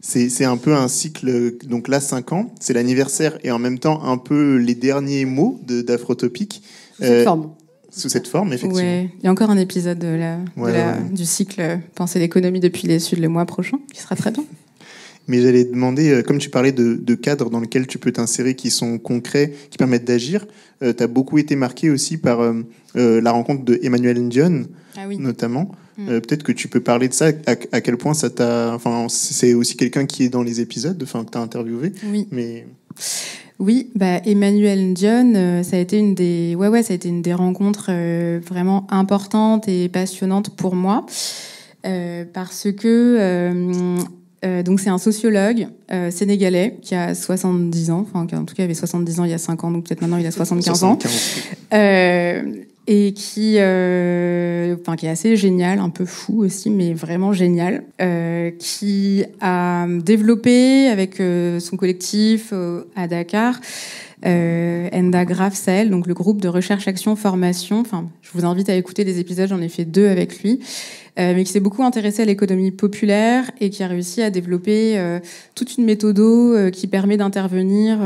C'est un peu un cycle, donc là, 5 ans. C'est l'anniversaire et en même temps un peu les derniers mots d'Afrotopique. Sous cette forme, effectivement. Ouais. Il y a encore un épisode du cycle Penser l'économie depuis les Suds le mois prochain, qui sera très bien. Mais j'allais demander, comme tu parlais de cadres dans lesquels tu peux t'insérer, qui sont concrets, qui permettent d'agir, tu as beaucoup été marqué aussi par la rencontre de Emmanuel Ndione, notamment. Peut-être que tu peux parler de ça, à quel point ça t'a... Enfin, c'est aussi quelqu'un qui est dans les épisodes, que tu as interviewé. Oui. Mais... Oui, Emmanuel Ndione, ça a été une des rencontres vraiment importantes et passionnantes pour moi, parce que donc c'est un sociologue sénégalais qui a 70 ans, en tout cas il avait 70 ans il y a 5 ans, donc peut-être maintenant il a 75 ans, et qui est assez génial, un peu fou aussi, mais vraiment génial, qui a développé avec son collectif à Dakar Endagraph Sahel, donc le groupe de recherche, action, formation. Enfin, je vous invite à écouter des épisodes, j'en ai fait 2 avec lui, mais qui s'est beaucoup intéressé à l'économie populaire et qui a réussi à développer toute une méthode qui permet d'intervenir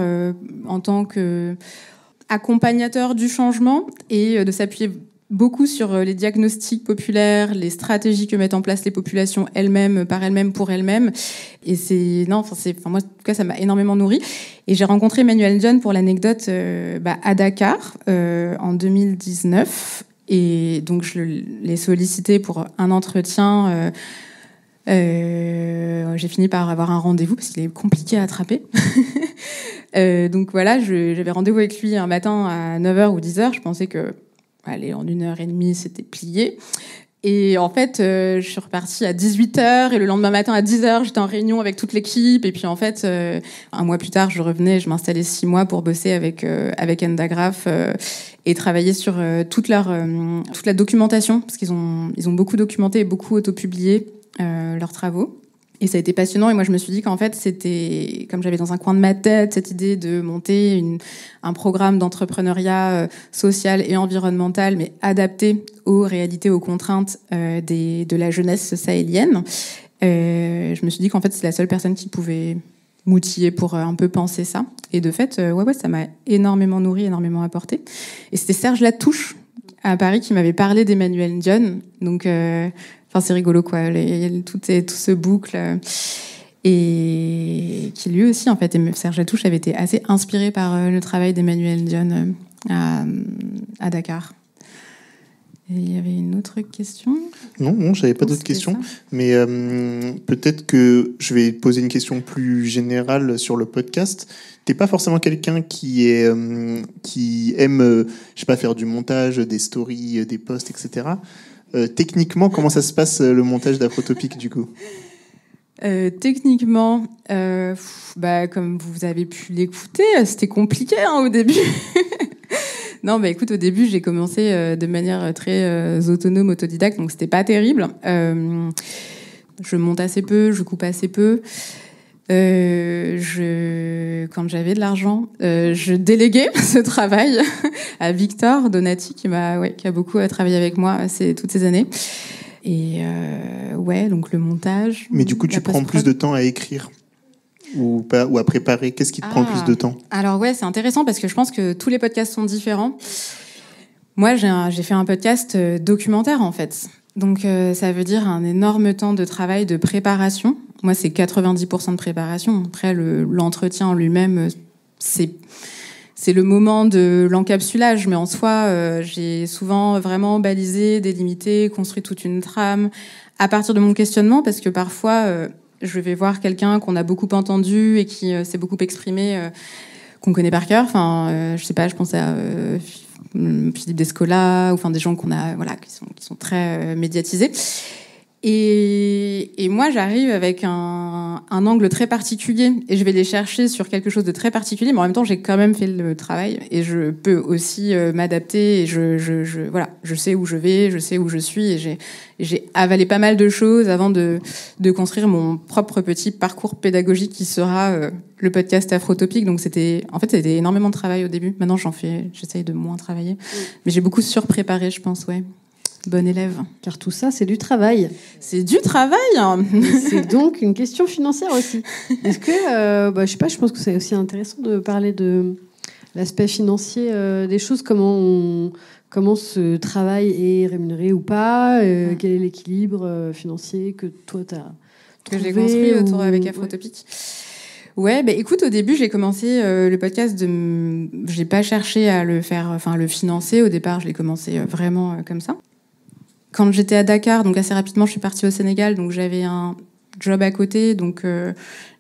en tant que accompagnateur du changement et de s'appuyer beaucoup sur les diagnostics populaires, les stratégies que mettent en place les populations elles-mêmes, par elles-mêmes, pour elles-mêmes. Et moi, en tout cas, ça m'a énormément nourri. Et j'ai rencontré Emmanuel Ndione, pour l'anecdote, à Dakar en 2019. Et donc, je l'ai sollicité pour un entretien. J'ai fini par avoir un rendez-vous parce qu'il est compliqué à attraper. Donc voilà, j'avais rendez-vous avec lui un matin à 9h ou 10h. Je pensais que, en 1h30, c'était plié. Et en fait, je suis repartie à 18h et le lendemain matin à 10h, j'étais en réunion avec toute l'équipe. Et puis en fait, un mois plus tard, je m'installais 6 mois pour bosser avec Endagraph et travailler sur toute la documentation, parce qu'ils ont beaucoup documenté et beaucoup autopublié leurs travaux. Et ça a été passionnant. Et moi, je me suis dit qu'en fait, c'était, comme j'avais dans un coin de ma tête cette idée de monter un programme d'entrepreneuriat social et environnemental, mais adapté aux réalités, aux contraintes de la jeunesse sahélienne. Je me suis dit qu'en fait, c'est la seule personne qui pouvait m'outiller pour un peu penser ça. Et de fait, ça m'a énormément nourri, énormément apporté. Et c'était Serge Latouche à Paris qui m'avait parlé d'Emmanuel Ndione. Donc, c'est rigolo, quoi. Tout ce boucle. Et qui lui aussi, en fait, Serge Latouche avait été assez inspiré par le travail d'Emmanuel Ndione à Dakar. Et il y avait une autre question ? Non, j'avais pas d'autres questions. Mais peut-être que je vais poser une question plus générale sur le podcast. T'es pas forcément quelqu'un qui aime, je sais pas, faire du montage, des stories, des posts, etc. Techniquement, comment ça se passe le montage d'Afrotopic du coup ? Techniquement, comme vous avez pu l'écouter, c'était compliqué au début. Non, écoute, au début, j'ai commencé de manière très autonome, autodidacte, donc c'était pas terrible. Je monte assez peu, je coupe assez peu. Quand j'avais de l'argent, je déléguais ce travail à Victor Donati, qui a beaucoup travaillé avec moi toutes ces années. Et donc le montage. Mais du coup, tu prends plus de temps à écrire ou à préparer? Qu'est-ce qui te prend le plus de temps? Alors c'est intéressant parce que je pense que tous les podcasts sont différents. Moi, j'ai fait un podcast documentaire, en fait. Donc, ça veut dire un énorme temps de travail, de préparation. Moi, c'est 90% de préparation. Après, l'entretien en lui-même, c'est le moment de l'encapsulage. Mais en soi, j'ai souvent vraiment balisé, délimité, construit toute une trame à partir de mon questionnement, parce que parfois, je vais voir quelqu'un qu'on a beaucoup entendu et qui s'est beaucoup exprimé, qu'on connaît par cœur. Enfin, je sais pas, je pense à Philippe Descola, ou des gens qui sont très médiatisés. Et moi, j'arrive avec un angle très particulier et je vais les chercher sur quelque chose de très particulier, mais en même temps, j'ai quand même fait le travail et je peux aussi m'adapter et je sais où je vais, je sais où je suis et j'ai avalé pas mal de choses avant de construire mon propre petit parcours pédagogique qui sera le podcast Afrotopic. Donc c'était énormément de travail au début. Maintenant, j'essaye de moins travailler, mais j'ai beaucoup surpréparé, je pense, ouais. Bonne élève. Car tout ça, c'est du travail. C'est du travail. C'est donc une question financière aussi. Est-ce que, je sais pas, je pense que c'est aussi intéressant de parler de l'aspect financier des choses, comment ce travail est rémunéré ou pas, quel est l'équilibre financier que toi t'as que j'ai construit avec Afrotopic. Ouais, écoute, au début, j'ai commencé le podcast j'ai pas cherché à le faire, le financer. Au départ, je l'ai commencé vraiment comme ça. Quand j'étais à Dakar, donc assez rapidement, je suis partie au Sénégal, donc j'avais un job à côté, donc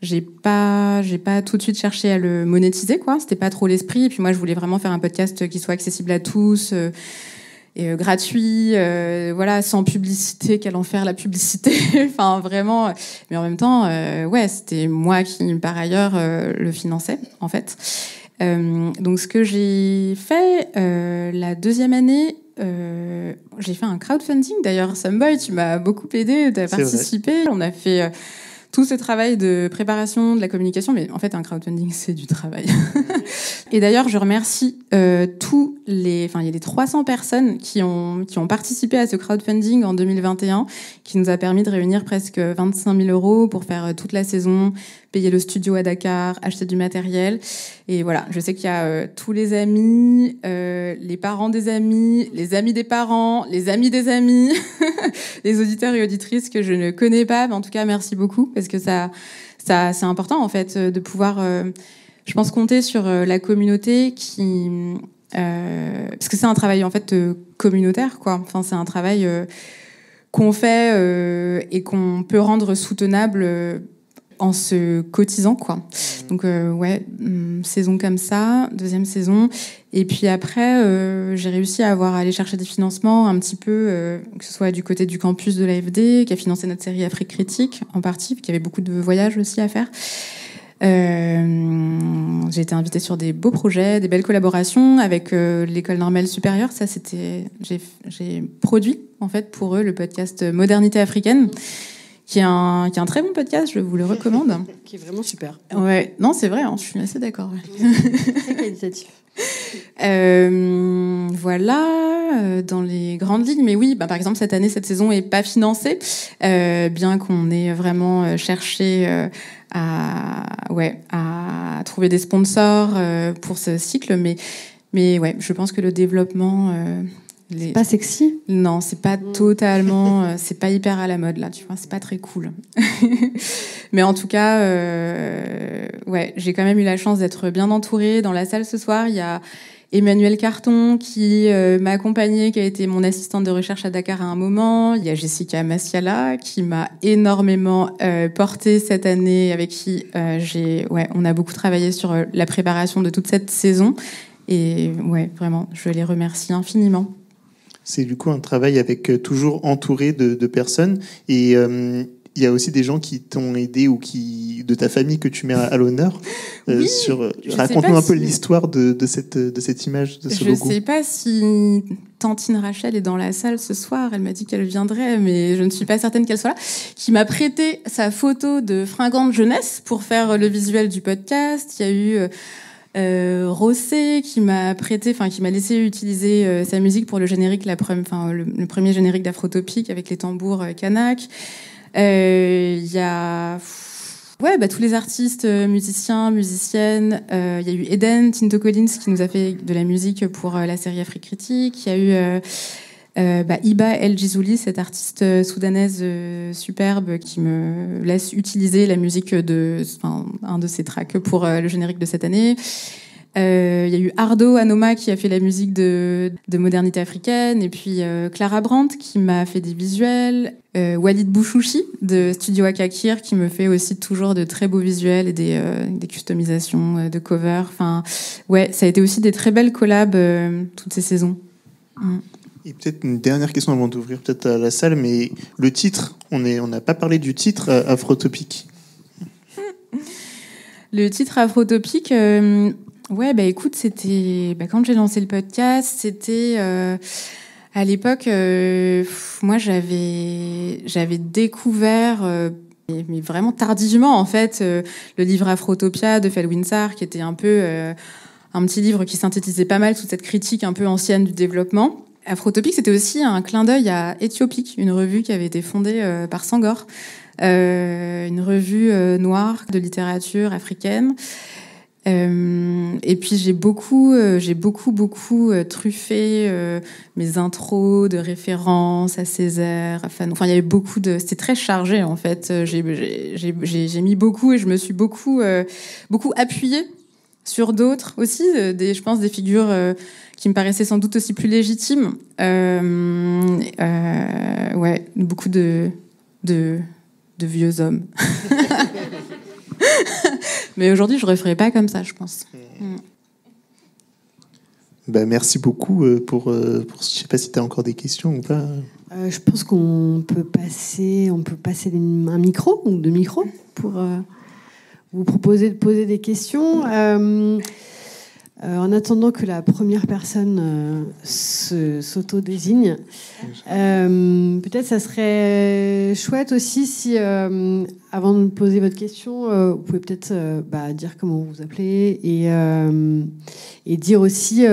j'ai pas tout de suite cherché à le monétiser, quoi. C'était pas trop l'esprit. Et puis moi, je voulais vraiment faire un podcast qui soit accessible à tous, et gratuit, sans publicité. Quel enfer la publicité. Enfin, vraiment. Mais en même temps, c'était moi qui, par ailleurs, le finançais, en fait. Donc, ce que j'ai fait la deuxième année. J'ai fait un crowdfunding. D'ailleurs, Samboy, tu m'as beaucoup aidé, tu as participé. On a fait tout ce travail de préparation, de la communication, mais en fait, un crowdfunding, c'est du travail. Et d'ailleurs, je remercie il y a les 300 personnes qui ont participé à ce crowdfunding en 2021, qui nous a permis de réunir presque 25 000 € pour faire toute la saison, payer le studio à Dakar, acheter du matériel. Et voilà, je sais qu'il y a tous les amis, les parents des amis, les amis des parents, les amis des amis, les auditeurs et auditrices que je ne connais pas. Mais en tout cas, merci beaucoup, parce que ça c'est important, en fait, de pouvoir, je pense, compter sur la communauté qui... parce que c'est un travail, en fait, communautaire, quoi. Enfin, c'est un travail qu'on fait et qu'on peut rendre soutenable en se cotisant, quoi. Donc saison comme ça, deuxième saison, et puis après j'ai réussi à aller chercher des financements un petit peu, que ce soit du côté du campus de l'AFD qui a financé notre série Afrique Critique en partie, qui avait beaucoup de voyages aussi à faire. J'ai été invitée sur des beaux projets, des belles collaborations avec l'école normale supérieure. Ça, j'ai produit en fait pour eux le podcast Modernité africaine, qui est un très bon podcast, je vous le recommande. Qui est vraiment super. Ouais, non, c'est vrai, je suis assez d'accord. Très qualitatif. Voilà, dans les grandes lignes. Mais oui, par exemple, cette saison est pas financée, bien qu'on ait vraiment cherché à trouver des sponsors pour ce cycle. Mais ouais, je pense que le développement... C'est pas sexy ? Non, c'est pas totalement... c'est pas hyper à la mode, là, tu vois, c'est pas très cool. Mais en tout cas, j'ai quand même eu la chance d'être bien entourée. Dans la salle ce soir, il y a Emmanuel Carton qui m'a accompagnée, qui a été mon assistante de recherche à Dakar à un moment. Il y a Jessica Massiala qui m'a énormément portée cette année, avec qui on a beaucoup travaillé sur la préparation de toute cette saison. Et ouais, vraiment, je les remercie infiniment. C'est du coup un travail avec toujours entouré de personnes. Et il y a aussi des gens qui t'ont aidé ou de ta famille que tu mets à l'honneur. Oui, raconte-nous un peu l'histoire de cette image, de ce logo. Je ne sais pas si Tantine Rachel est dans la salle ce soir. Elle m'a dit qu'elle viendrait, mais je ne suis pas certaine qu'elle soit là. Qui m'a prêté sa photo de fringante jeunesse pour faire le visuel du podcast. Il y a eu... Rossé qui m'a laissé utiliser sa musique pour le générique, le premier générique d'Afrotopique avec les tambours kanak. Il y a tous les artistes, musiciens, musiciennes. Il y a eu Eden Tinto Collins qui nous a fait de la musique pour la série Afrique Critique. Il y a eu Iba El Jizouli, cette artiste soudanaise superbe qui me laisse utiliser la musique un de ses tracks pour le générique de cette année. Il y a eu Ardo Anoma qui a fait la musique de Modernité africaine, et puis Clara Brandt qui m'a fait des visuels, Walid Bouchouchi de Studio Akakir qui me fait aussi toujours de très beaux visuels et des customisations de covers. Enfin, ça a été aussi des très belles collabs toutes ces saisons. Et peut-être une dernière question avant d'ouvrir peut-être à la salle, mais le titre, on n'a pas parlé du titre Afrotopique. Le titre Afrotopique, écoute, c'était quand j'ai lancé le podcast, c'était à l'époque, moi j'avais découvert, mais vraiment tardivement en fait, le livre Afrotopia de Felwinsar, qui était un peu un petit livre qui synthétisait pas mal toute cette critique un peu ancienne du développement. Afrotopique, c'était aussi un clin d'œil à Éthiopique, une revue qui avait été fondée par Senghor, une revue noire de littérature africaine. Et puis j'ai beaucoup truffé mes intros de références à Césaire, à Fanon. Enfin, il y avait c'était très chargé en fait. J'ai mis beaucoup et je me suis beaucoup appuyée sur d'autres aussi, je pense des figures qui me paraissaient sans doute aussi plus légitimes. Beaucoup de vieux hommes. Mais aujourd'hui, je ne referais pas comme ça, je pense. Merci beaucoup pour je ne sais pas si tu as encore des questions ou pas. Je pense qu'on peut passer un micro ou deux micros pour vous proposer de poser des questions. En attendant que la première personne s'auto-désigne, peut-être ça serait chouette aussi si, avant de poser votre question, vous pouvez peut-être dire comment vous vous appelez et dire aussi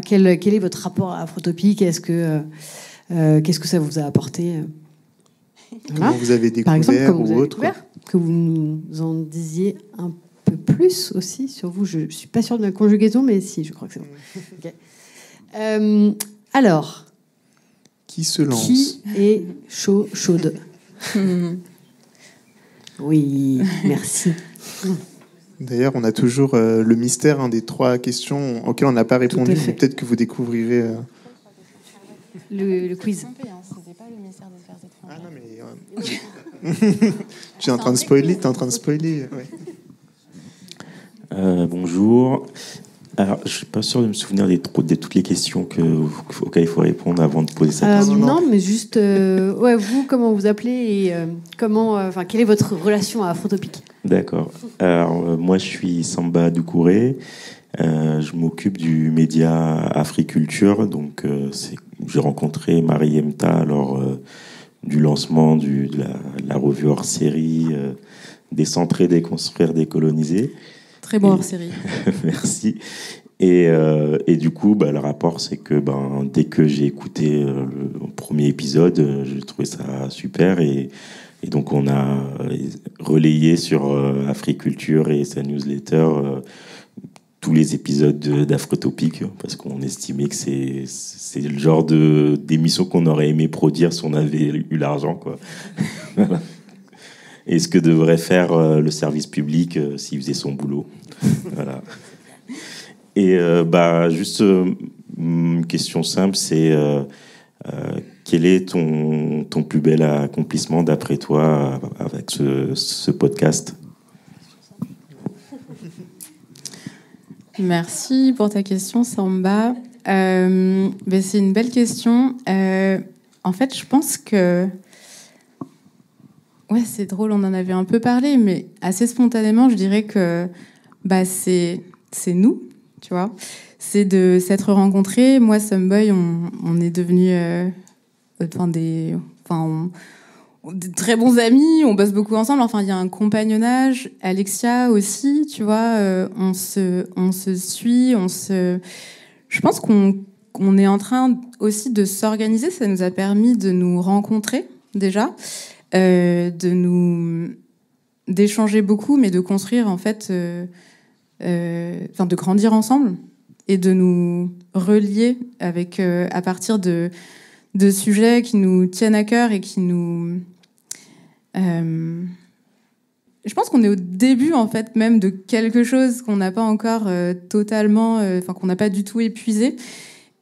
quel est votre rapport à Afrotopique. Qu'est-ce que ça vous a apporté Comment vous avez découvert, par exemple, comment ou vous avez autre découvert, que vous nous en disiez un peu plus aussi sur vous. Je ne suis pas sûre de ma conjugaison, mais si, je crois que c'est bon. Okay. Alors, qui se lance? Qui est chaude? Oui, merci. D'ailleurs, on a toujours le mystère des 3 questions auxquelles on n'a pas répondu. Peut-être que vous découvrirez le quiz. C'était pas le mystère des Affaires étrangères. Ah non, mais tu es en train de spoiler. Ouais. Bonjour. Alors, je suis pas sûr de me souvenir de toutes les questions auxquelles il faut répondre avant de poser sa question. Non, mais juste, vous, comment vous appelez et quelle est votre relation à Afrotopique? D'accord. Alors, moi, je suis Samba Doucouré. Je m'occupe du média Africulture. Donc, j'ai rencontré Marie Emta lors du lancement de la revue hors série Décentrer, déconstruire, décoloniser. Très bon hors série. Merci. Et du coup, le rapport, c'est que dès que j'ai écouté le premier épisode, j'ai trouvé ça super. Et donc, on a relayé sur Africulture et sa newsletter tous les épisodes d'Afrotopique, parce qu'on estimait que c'est le genre d'émission qu'on aurait aimé produire si on avait eu l'argent, quoi. Voilà. Et ce que devrait faire le service public s'il faisait son boulot. Voilà. Et juste une question simple, c'est quel est ton plus bel accomplissement d'après toi avec ce podcast ? Merci pour ta question, Samba. C'est une belle question. En fait, je pense que... Ouais, c'est drôle, on en avait un peu parlé, mais assez spontanément, je dirais que c'est nous, tu vois. C'est de s'être rencontrés. Moi, Someboy, on est devenus des très bons amis, on bosse beaucoup ensemble. Enfin, il y a un compagnonnage. Alexia aussi, tu vois, on se suit, je pense qu'on est en train aussi de s'organiser. Ça nous a permis de nous rencontrer déjà, d'échanger beaucoup, mais de construire en fait, de grandir ensemble et de nous relier avec à partir de sujets qui nous tiennent à cœur et qui nous... Je pense qu'on est au début, en fait, même de quelque chose qu'on n'a pas encore totalement... qu'on n'a pas du tout épuisé.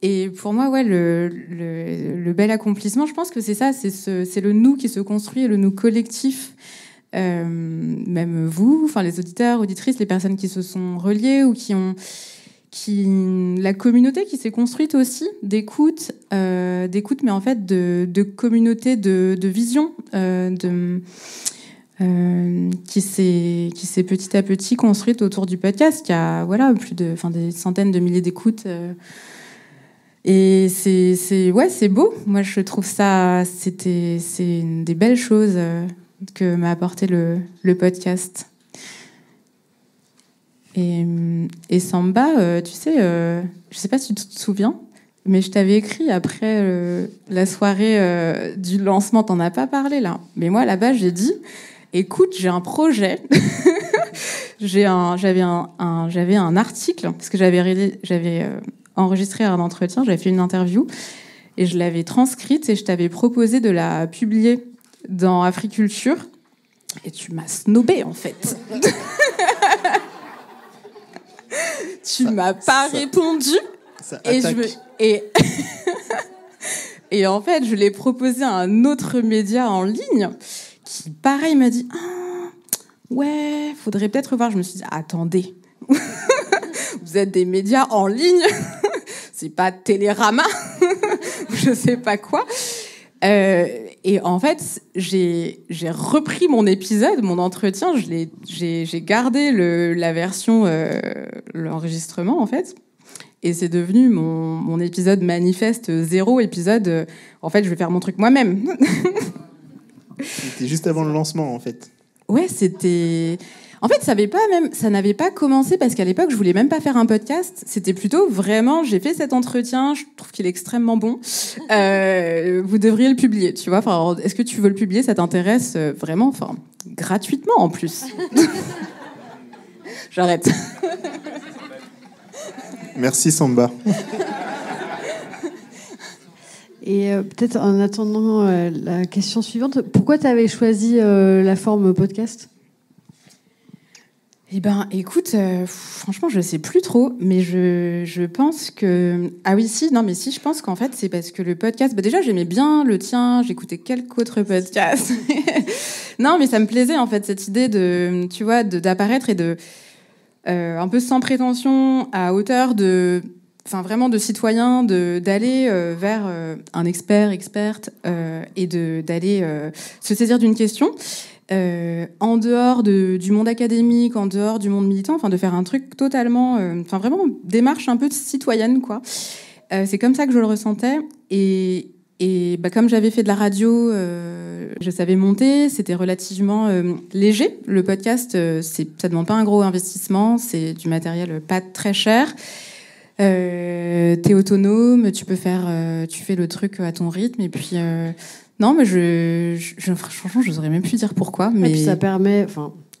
Et pour moi, ouais, le bel accomplissement, je pense que c'est ça, c'est le nous qui se construit, le nous collectif. Même vous, les auditeurs, auditrices, les personnes qui se sont reliées ou la communauté qui s'est construite aussi d'écoute, mais en fait de communauté de vision, qui s'est petit à petit construite autour du podcast, qui a plus de des centaines de milliers d'écoutes, et c'est beau. Moi, je trouve ça c'est une des belles choses que m'a apporté le podcast. Et Samba, tu sais, je sais pas si tu te souviens, mais je t'avais écrit après la soirée du lancement, t'en as pas parlé là. Mais moi, là-bas, j'ai dit, écoute, j'ai un projet. J'avais un article, parce que j'avais enregistré un entretien, j'avais fait une interview, et je l'avais transcrite, et je t'avais proposé de la publier dans Africulture, et tu m'as snobé, en fait. Tu m'as pas répondu. Ça et en fait, je l'ai proposé à un autre média en ligne qui, pareil, m'a dit ouais, faudrait peut-être revoir. Je me suis dit, attendez, vous êtes des médias en ligne, c'est pas Télérama, je sais pas quoi. Et en fait, j'ai repris mon épisode, mon entretien, j'ai gardé la version, l'enregistrement en fait, et c'est devenu mon épisode manifeste 0 épisode. En fait, je vais faire mon truc moi-même. C'était juste avant le lancement en fait. Ouais, c'était... En fait, ça n'avait pas commencé parce qu'à l'époque, je voulais même pas faire un podcast. C'était plutôt vraiment, j'ai fait cet entretien, je trouve qu'il est extrêmement bon. Vous devriez le publier, tu vois. Enfin, est-ce que tu veux le publier? Ça t'intéresse vraiment? Enfin, gratuitement en plus. J'arrête. Merci Samba. Et peut-être en attendant la question suivante, pourquoi tu avais choisi la forme podcast ? Eh ben, écoute, franchement, je sais plus trop, mais je pense que... Ah oui, si, je pense qu'en fait, c'est parce que le podcast... déjà, j'aimais bien le tien, j'écoutais quelques autres podcasts. Non, mais ça me plaisait, en fait, cette idée de, tu vois, d'apparaître et de... un peu sans prétention, à hauteur de... Enfin, vraiment de citoyen, d'aller vers un experte, et d'aller se saisir d'une question... en dehors du monde académique, en dehors du monde militant, enfin de faire un truc totalement, vraiment démarche un peu citoyenne, quoi. C'est comme ça que je le ressentais. Et comme j'avais fait de la radio, je savais monter, c'était relativement léger. Le podcast, ça demande pas un gros investissement, c'est du matériel pas très cher. T'es autonome, tu fais le truc à ton rythme. Et puis, non, mais franchement, je saurais même plus dire pourquoi. Mais puis ça permet,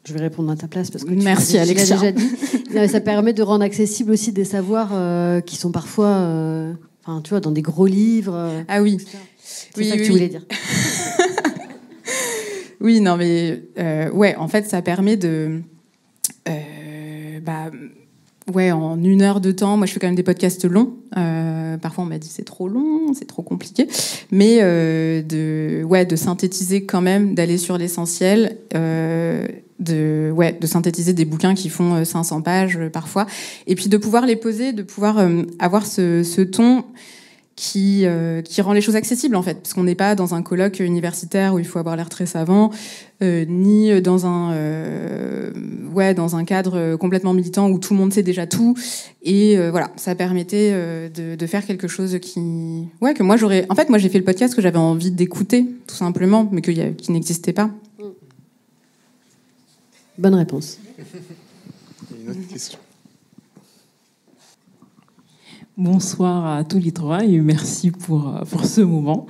je vais répondre à ta place parce que merci Alexia. Tu l'as déjà dit. Ça permet de rendre accessible aussi des savoirs qui sont parfois, tu vois, dans des gros livres. Ah oui. C'est ça que tu voulais dire. Oui, non, mais ouais, en fait, ça permet de, en 1 heure de temps. Moi, je fais quand même des podcasts longs. Parfois, on m'a dit c'est trop long, c'est trop compliqué, mais de synthétiser quand même, d'aller sur l'essentiel, de synthétiser des bouquins qui font 500 pages parfois, et puis de pouvoir les poser, de pouvoir avoir ce ton qui rend les choses accessibles, en fait, parce qu'on n'est pas dans un colloque universitaire où il faut avoir l'air très savant, ni dans un cadre complètement militant où tout le monde sait déjà tout. Et voilà, ça permettait de faire quelque chose que moi j'aurais. En fait, moi j'ai fait le podcast que j'avais envie d'écouter, tout simplement, mais qui n'existait pas. Bonne réponse. Une autre question. Bonsoir à tous les trois et merci pour ce moment.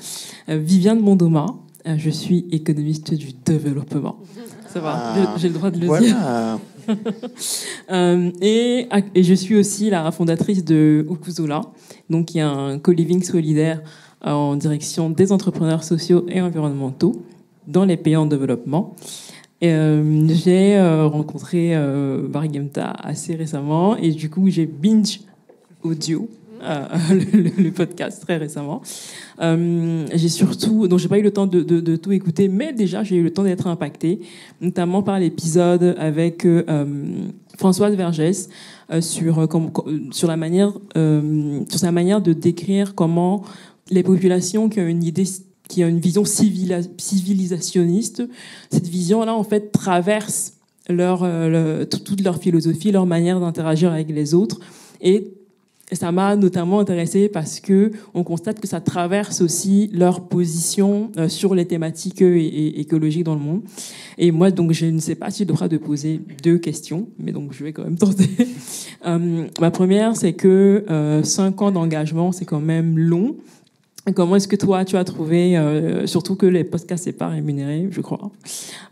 Viviane Mondoma, je suis économiste du développement. Ça va, j'ai le droit de le dire. Et je suis aussi la fondatrice de Ukuzola, donc qui est un co-living solidaire en direction des entrepreneurs sociaux et environnementaux dans les pays en développement. J'ai rencontré Mariemta assez récemment et du coup j'ai binge audio le podcast très récemment. J'ai pas eu le temps de tout écouter, mais déjà j'ai eu le temps d'être impactée, notamment par l'épisode avec Françoise Vergès sur sa manière de décrire comment les populations qui ont une vision civilisationniste, cette vision-là en fait traverse toute leur philosophie, leur manière d'interagir avec les autres. Et ça m'a notamment intéressée parce que on constate que ça traverse aussi leur position sur les thématiques écologiques dans le monde. Et moi, donc, je ne sais pas si j'ai le droit de poser 2 questions, mais donc je vais quand même tenter. Ma première, c'est que 5 ans d'engagement, c'est quand même long. Comment est-ce que toi, tu as trouvé, surtout que les podcasts, c'est pas rémunéré, je crois.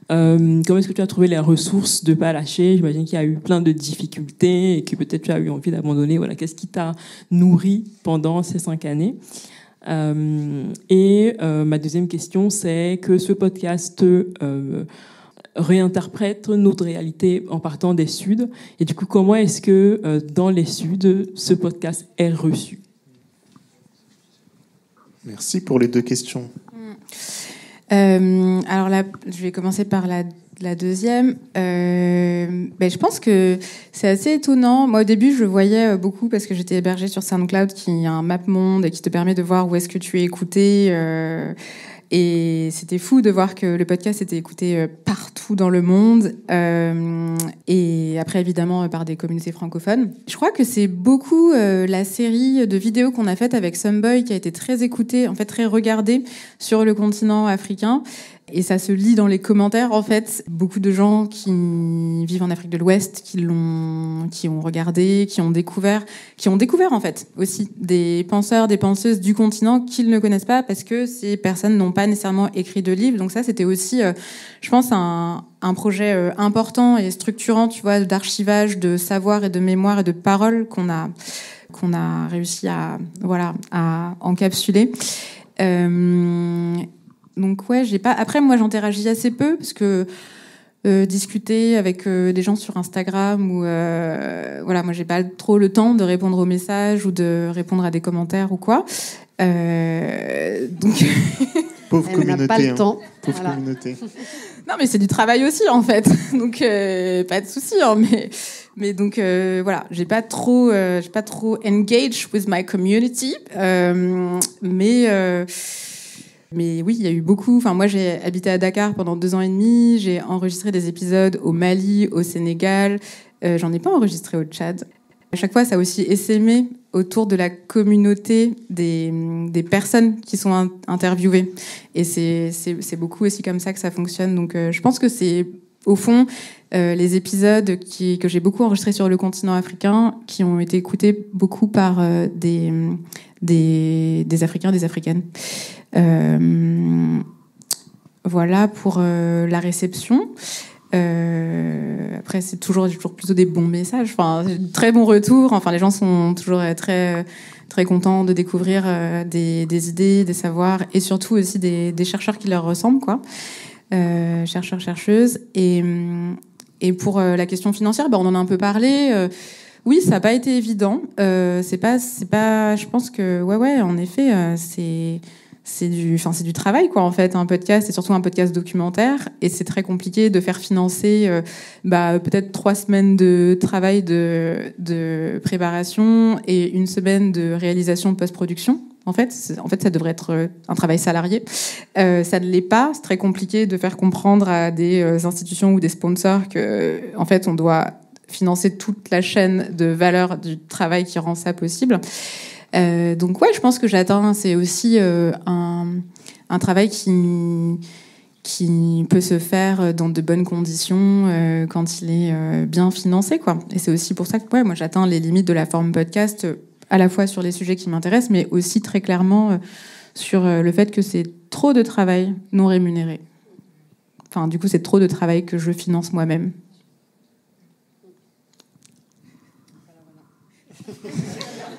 Comment est-ce que tu as trouvé les ressources de pas lâcher? J'imagine qu'il y a eu plein de difficultés et que peut-être tu as eu envie d'abandonner. Voilà, qu'est-ce qui t'a nourri pendant ces 5 années? Ma deuxième question, c'est que ce podcast réinterprète notre réalité en partant des Suds. Et du coup, comment est-ce que dans les Suds, ce podcast est reçu? Merci pour les 2 questions. Alors là, je vais commencer par la deuxième. Je pense que c'est assez étonnant. Moi, au début, je voyais beaucoup parce que j'étais hébergée sur SoundCloud, qui est un map monde et qui te permet de voir où est-ce que tu es écouté. Et c'était fou de voir que le podcast était écouté partout dans le monde. Et après, évidemment, par des communautés francophones. Je crois que c'est beaucoup la série de vidéos qu'on a faite avec Someboy qui a été très écoutée, en fait très regardée sur le continent africain. Et ça se lit dans les commentaires, en fait. Beaucoup de gens qui vivent en Afrique de l'Ouest, qui ont regardé, qui ont découvert, en fait, aussi des penseurs, des penseuses du continent qu'ils ne connaissent pas parce que ces personnes n'ont pas nécessairement écrit de livre. Donc ça, c'était aussi, je pense, un projet important et structurant, tu vois, d'archivage, de savoir et de mémoire et de parole qu'on a réussi à encapsuler. Donc ouais, j'ai pas. Après, moi, j'interagis assez peu parce que discuter avec des gens sur Instagram ou moi, j'ai pas trop le temps de répondre aux messages ou de répondre à des commentaires ou quoi. Donc pauvre communauté. Elle n'a pas le temps. Pauvre communauté. Non, mais c'est du travail aussi, en fait. Donc pas de souci. Hein, mais donc j'ai pas trop engage with my community. Mais oui, il y a eu beaucoup. Enfin, moi, j'ai habité à Dakar pendant 2 ans et demi. J'ai enregistré des épisodes au Mali, au Sénégal. J'en ai pas enregistré au Tchad. À chaque fois, ça a aussi essaimé autour de la communauté des personnes qui sont interviewées. Et c'est beaucoup aussi comme ça que ça fonctionne. Donc, je pense que c'est au fond, les épisodes que j'ai beaucoup enregistrés sur le continent africain, qui ont été écoutés beaucoup par des Africains, des Africaines. Voilà pour la réception. Après, c'est toujours plutôt des bons messages. Enfin, très bons retours. Enfin, les gens sont toujours très très contents de découvrir des idées, des savoirs, et surtout aussi des chercheurs qui leur ressemblent, quoi. Chercheurs, chercheuses. Et pour la question financière, on en a un peu parlé. Oui, ça n'a pas été évident. C'est pas. Je pense que ouais, en effet, c'est du travail, quoi, en fait. Un podcast, c'est surtout un podcast documentaire, et c'est très compliqué de faire financer peut-être 3 semaines de travail de préparation et 1 semaine de réalisation de post-production. En fait, ça devrait être un travail salarié. Ça ne l'est pas. C'est très compliqué de faire comprendre à des institutions ou des sponsors que, en fait, on doit financer toute la chaîne de valeur du travail qui rend ça possible. Donc ouais, je pense que j'atteins. C'est aussi un travail qui peut se faire dans de bonnes conditions quand il est bien financé, quoi. Et c'est aussi pour ça que moi j'atteins les limites de la forme podcast, à la fois sur les sujets qui m'intéressent, mais aussi très clairement sur le fait que c'est trop de travail non rémunéré. Enfin, du coup, c'est trop de travail que je finance moi-même.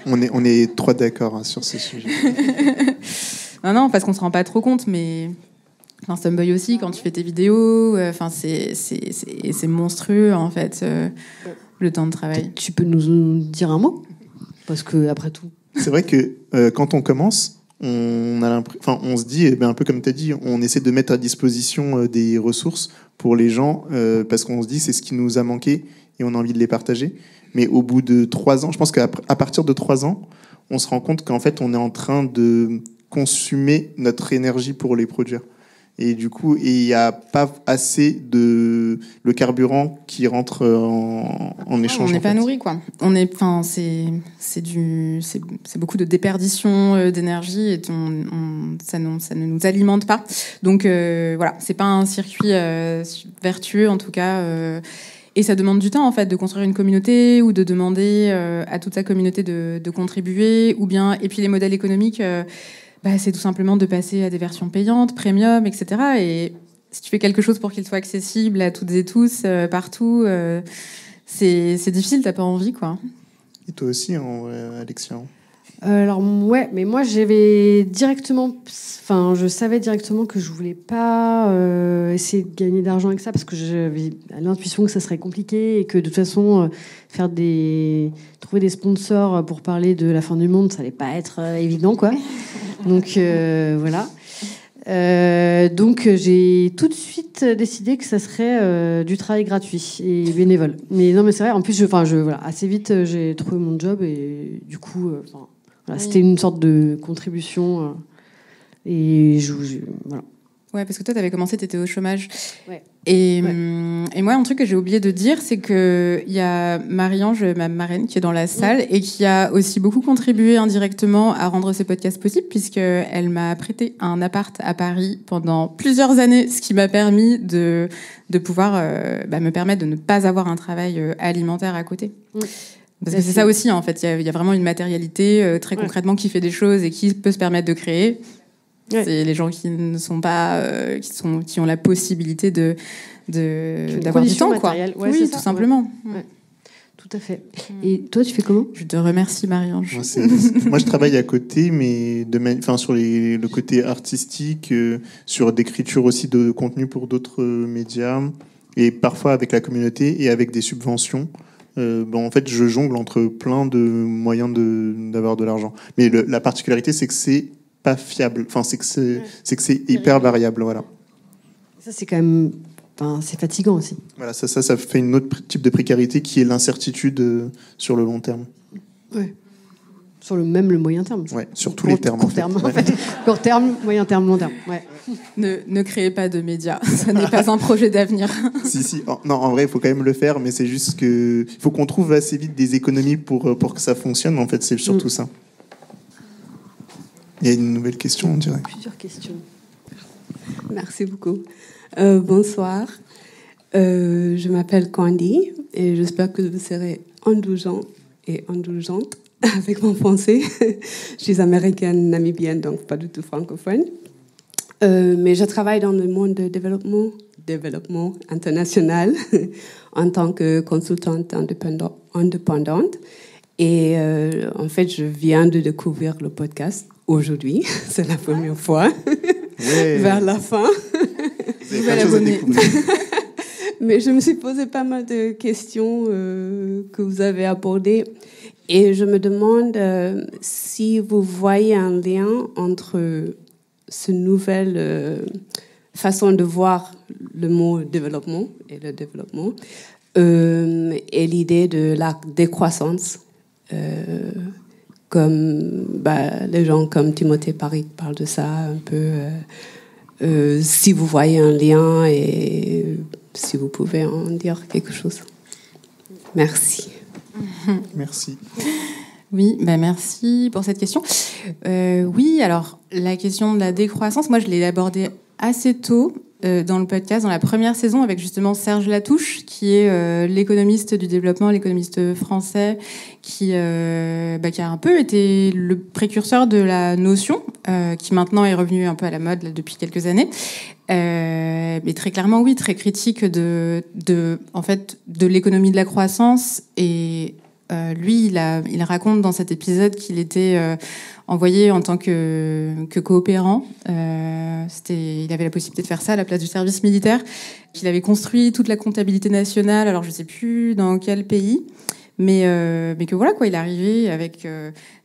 On est 3 d'accord sur ce sujet. Non, parce qu'on se rend pas trop compte, mais Stumboy aussi, quand tu fais tes vidéos, c'est monstrueux, en fait, le temps de travail. Tu peux nous dire un mot ? Parce que, après tout... C'est vrai que quand on commence, on se dit, un peu comme tu as dit, on essaie de mettre à disposition des ressources pour les gens, parce qu'on se dit c'est ce qui nous a manqué et on a envie de les partager. Mais au bout de 3 ans, je pense qu'à partir de 3 ans, on se rend compte qu'en fait, on est en train de consumer notre énergie pour les produire. Et du coup, il n'y a pas assez de le carburant qui rentre en échange. On n'est pas nourri, quoi. C'est beaucoup de déperdition d'énergie, et ça ne nous alimente pas. Donc voilà, c'est pas un circuit vertueux, en tout cas. Et ça demande du temps, en fait, de construire une communauté, ou de demander à toute sa communauté de contribuer, ou bien. Et puis les modèles économiques. C'est tout simplement de passer à des versions payantes, premium, etc. Et si tu fais quelque chose pour qu'il soit accessible à toutes et tous, partout, c'est difficile, t'as pas envie, quoi. Et toi aussi, Alexia? Alors, ouais, mais moi, je savais directement que je voulais pas essayer de gagner d'argent avec ça, parce que j'avais l'intuition que ça serait compliqué, et que de toute façon, trouver des sponsors pour parler de la fin du monde, ça allait pas être évident, quoi. Donc, voilà. Donc, j'ai tout de suite décidé que ça serait du travail gratuit et bénévole. Mais non, mais c'est vrai, en plus, assez vite, j'ai trouvé mon job, et du coup, c'était une sorte de contribution. Et voilà. Ouais, parce que toi, t'avais commencé, t'étais au chômage. Ouais. Et moi, un truc que j'ai oublié de dire, c'est que il y a Marie-Ange, ma marraine, qui est dans la salle, et qui a aussi beaucoup contribué indirectement à rendre ce podcast possible, puisqu'elle m'a prêté un appart à Paris pendant plusieurs années, ce qui m'a permis de pouvoir me permettre de ne pas avoir un travail alimentaire à côté. Parce que c'est ça aussi, en fait. Il y a vraiment une matérialité très concrètement qui fait des choses et qui peut se permettre de créer. Ouais. C'est les gens qui ne sont pas, qui ont la possibilité d'avoir du temps, quoi. Ouais, oui, tout simplement. Ouais. Tout à fait. Et toi, tu fais comment ? Je te remercie, Marie-Ange. Moi, je travaille à côté, mais sur le côté artistique, sur d'écriture aussi de contenu pour d'autres médias, et parfois avec la communauté et avec des subventions. En fait, je jongle entre plein de moyens d'avoir de l'argent. Mais la particularité, c'est que c'est pas fiable. Enfin, c'est que c'est hyper variable, voilà. Ça, c'est quand même, c'est fatigant aussi. Voilà, ça fait une autre type de précarité qui est l'incertitude sur le long terme. Ouais. Sur le moyen terme. Ouais, sur tous les termes. Court terme, en fait. Court terme, moyen terme, long terme. Ouais. Ne créez pas de médias. Ça n'est pas un projet d'avenir. Si. Non, en vrai, il faut quand même le faire, mais c'est juste que il faut qu'on trouve assez vite des économies pour que ça fonctionne. En fait, c'est surtout ça. Il y a une nouvelle question, on dirait. Plusieurs questions. Merci beaucoup. Bonsoir. Je m'appelle Candy et j'espère que vous serez indulgents et indulgente avec mon français. Je suis américaine, namibienne, donc pas du tout francophone. Mais je travaille dans le monde de développement international en tant que consultante indépendante. Et en fait, je viens de découvrir le podcast aujourd'hui. C'est la première fois. Ouais. Vers la fin. Nouvelle abonnée. Mais je me suis posé pas mal de questions que vous avez abordées. Et je me demande si vous voyez un lien entre cette nouvelle façon de voir le mot développement et le développement et l'idée de la décroissance. Comme les gens comme Timothée Parry parlent de ça un peu. Si vous voyez un lien et si vous pouvez en dire quelque chose. Merci. Merci. Oui, merci pour cette question. Oui, alors la question de la décroissance, moi je l'ai abordée assez tôt dans le podcast, dans la première saison, avec justement Serge Latouche, qui est l'économiste du développement, l'économiste français, qui a un peu été le précurseur de la notion, qui maintenant est revenue un peu à la mode là, depuis quelques années. Mais très clairement, oui, très critique de l'économie de la croissance. Et lui, il raconte dans cet épisode qu'il était envoyé en tant que coopérant. Il avait la possibilité de faire ça à la place du service militaire. Qu'il avait construit toute la comptabilité nationale. Alors, je ne sais plus dans quel pays. Mais que voilà, quoi, il arrivait avec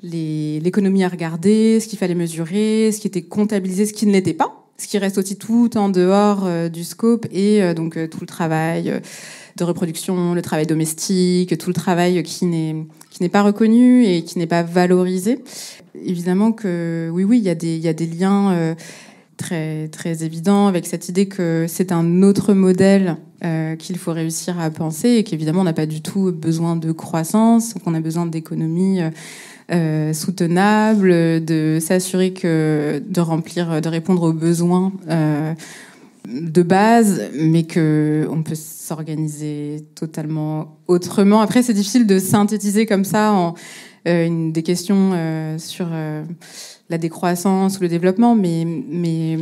l'économie à regarder, ce qu'il fallait mesurer, ce qui était comptabilisé, ce qui ne l'était pas. Ce qui reste aussi tout en dehors du scope et donc tout le travail de reproduction, le travail domestique, tout le travail qui n'est pas reconnu et qui n'est pas valorisé. Évidemment que oui, il y a des liens très très évidents avec cette idée que c'est un autre modèle qu'il faut réussir à penser et qu'évidemment on n'a pas du tout besoin de croissance, qu'on a besoin d'économie soutenable, de s'assurer de répondre aux besoins de base, mais que on peut s'organiser totalement autrement. Après, c'est difficile de synthétiser comme ça en des questions sur la décroissance ou le développement, mais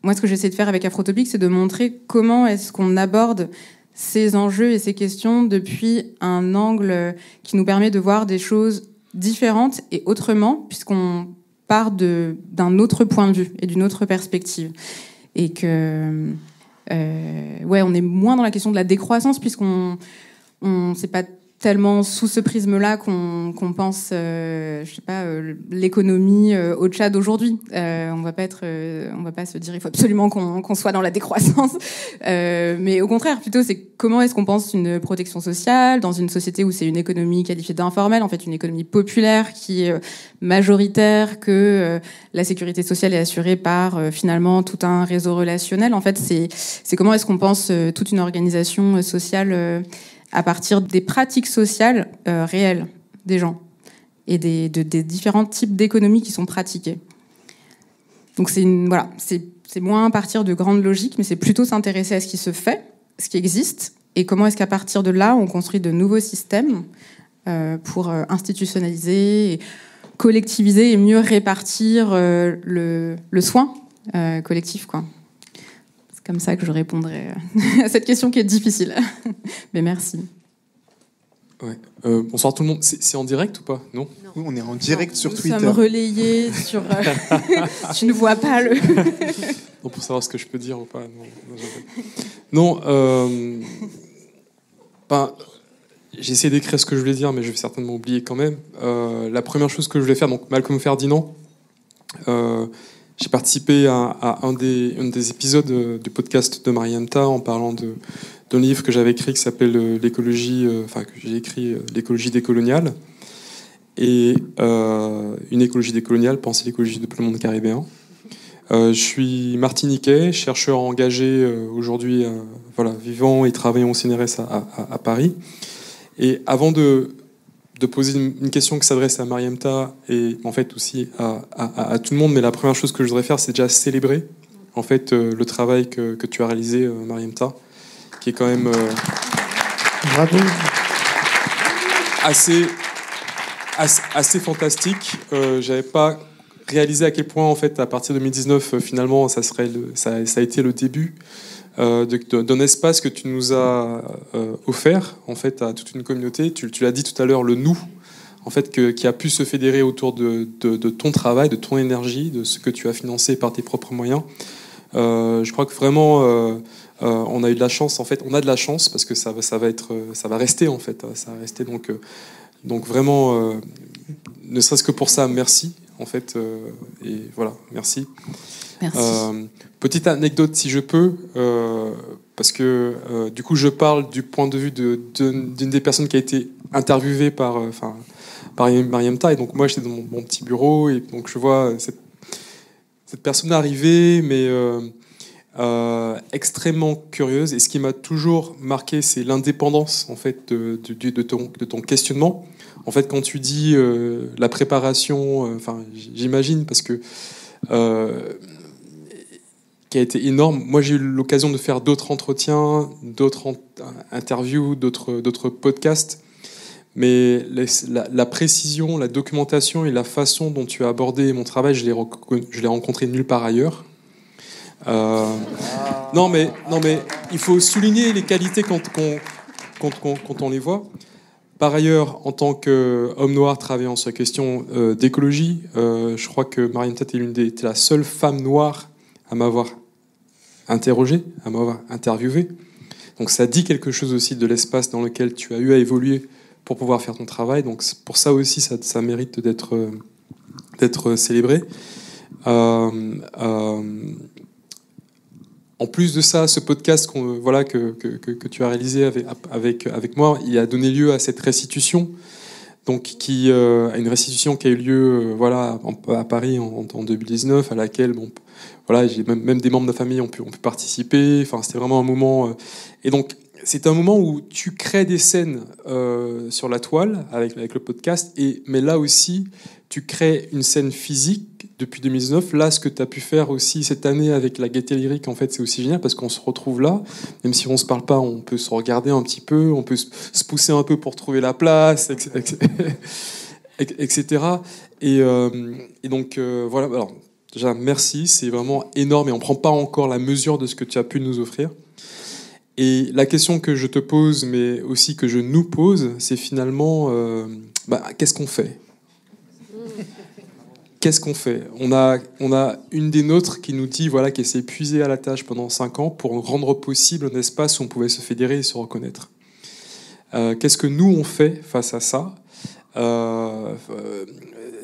moi, ce que j'essaie de faire avec Afrotopic, c'est de montrer comment est-ce qu'on aborde ces enjeux et ces questions depuis un angle qui nous permet de voir des choses différentes et autrement, puisqu'on part d'un autre point de vue et d'une autre perspective. Et que, on est moins dans la question de la décroissance, puisqu'on c'est pas tellement sous ce prisme-là qu'on pense, l'économie au Tchad aujourd'hui. On va pas se dire il faut absolument qu'on soit dans la décroissance, mais au contraire, plutôt c'est comment est-ce qu'on pense une protection sociale dans une société où c'est une économie qualifiée d'informelle, en fait une économie populaire qui est majoritaire, que la sécurité sociale est assurée par finalement tout un réseau relationnel. En fait, c'est comment est-ce qu'on pense toute une organisation sociale à partir des pratiques sociales réelles des gens et des différents types d'économies qui sont pratiquées. Donc c'est moins à partir de grandes logiques, mais c'est plutôt s'intéresser à ce qui se fait, ce qui existe, et comment est-ce qu'à partir de là, on construit de nouveaux systèmes pour institutionnaliser, et collectiviser et mieux répartir le soin collectif, quoi. Comme ça que je répondrai à cette question qui est difficile. Mais merci. Ouais. Bonsoir tout le monde. C'est en direct ou pas? Non. Oui, on est en direct sur Twitter. Nous sommes relayés sur... tu ne vois pas le... Non, pour savoir ce que je peux dire ou pas. Non, j'ai essayé d'écrire ce que je voulais dire, mais je vais certainement oublier quand même. La première chose que je voulais faire, donc Malcolm Ferdinand, j'ai participé à un des épisodes du podcast de Mariemta en parlant d'un livre que j'avais écrit qui s'appelle l'écologie, que j'ai écrit l'écologie décoloniale, et une écologie décoloniale, penser l'écologie depuis le monde caribéen. Je suis martiniquais, chercheur engagé aujourd'hui, vivant et travaillant au CNRS à Paris. Et avant de poser une question qui s'adresse à Mariemta et en fait aussi à tout le monde, mais la première chose que je voudrais faire, c'est déjà célébrer en fait le travail que tu as réalisé, Mariemta, qui est quand même Bravo. assez fantastique. J'avais pas réalisé à quel point, en fait, à partir de 2019, finalement, ça a été le début d'un espace que tu nous as offert, en fait, à toute une communauté. Tu l'as dit tout à l'heure, le nous, en fait, qui a pu se fédérer autour de ton travail, de ton énergie, de ce que tu as financé par tes propres moyens. Je crois que vraiment, on a eu de la chance. En fait, on a de la chance parce que ça va rester, en fait. Ça va rester. Donc vraiment, ne serait-ce que pour ça, merci. En fait, et voilà, merci. Merci. Petite anecdote, si je peux, parce que du coup, je parle du point de vue d'une des personnes qui a été interviewée par Mariemta. Et donc, moi, j'étais dans mon petit bureau, et donc je vois cette personne arriver, mais extrêmement curieuse. Et ce qui m'a toujours marqué, c'est l'indépendance, en fait, de ton questionnement. En fait, quand tu dis la préparation, j'imagine, parce que qui a été énorme. Moi, j'ai eu l'occasion de faire d'autres entretiens, d'autres interviews, d'autres podcasts. Mais la précision, la documentation et la façon dont tu as abordé mon travail, je l'ai rencontré nulle part ailleurs. Non, mais il faut souligner les qualités quand on les voit. Par ailleurs, en tant qu'homme noir travaillant sur la question d'écologie, je crois que Mariemta était la seule femme noire à m'avoir interrogé, à m'avoir interviewé. Donc ça dit quelque chose aussi de l'espace dans lequel tu as eu à évoluer pour pouvoir faire ton travail. Donc pour ça aussi, ça mérite d'être célébré. En plus de ça, ce podcast que tu as réalisé avec moi, il a donné lieu à cette restitution, donc à une restitution qui a eu lieu à Paris en 2019, à laquelle j'ai même des membres de la famille ont pu participer. Enfin, c'était vraiment un moment. Et donc, c'est un moment où tu crées des scènes sur la toile avec le podcast, mais là aussi, tu crées une scène physique depuis 2019. Là, ce que tu as pu faire aussi cette année avec la Gaieté Lyrique, en fait, c'est aussi génial parce qu'on se retrouve là. Même si on ne se parle pas, on peut se regarder un petit peu, on peut se pousser un peu pour trouver la place, etc. Et donc, voilà. Alors, déjà, merci. C'est vraiment énorme et on ne prend pas encore la mesure de ce que tu as pu nous offrir. Et la question que je te pose, mais aussi que je nous pose, c'est finalement, qu'est-ce qu'on fait ? Qu'est-ce qu'on fait ? On a une des nôtres qui nous dit qu'elle s'est épuisée à la tâche pendant 5 ans pour rendre possible un espace où on pouvait se fédérer et se reconnaître. Qu'est-ce que nous, on fait face à ça ?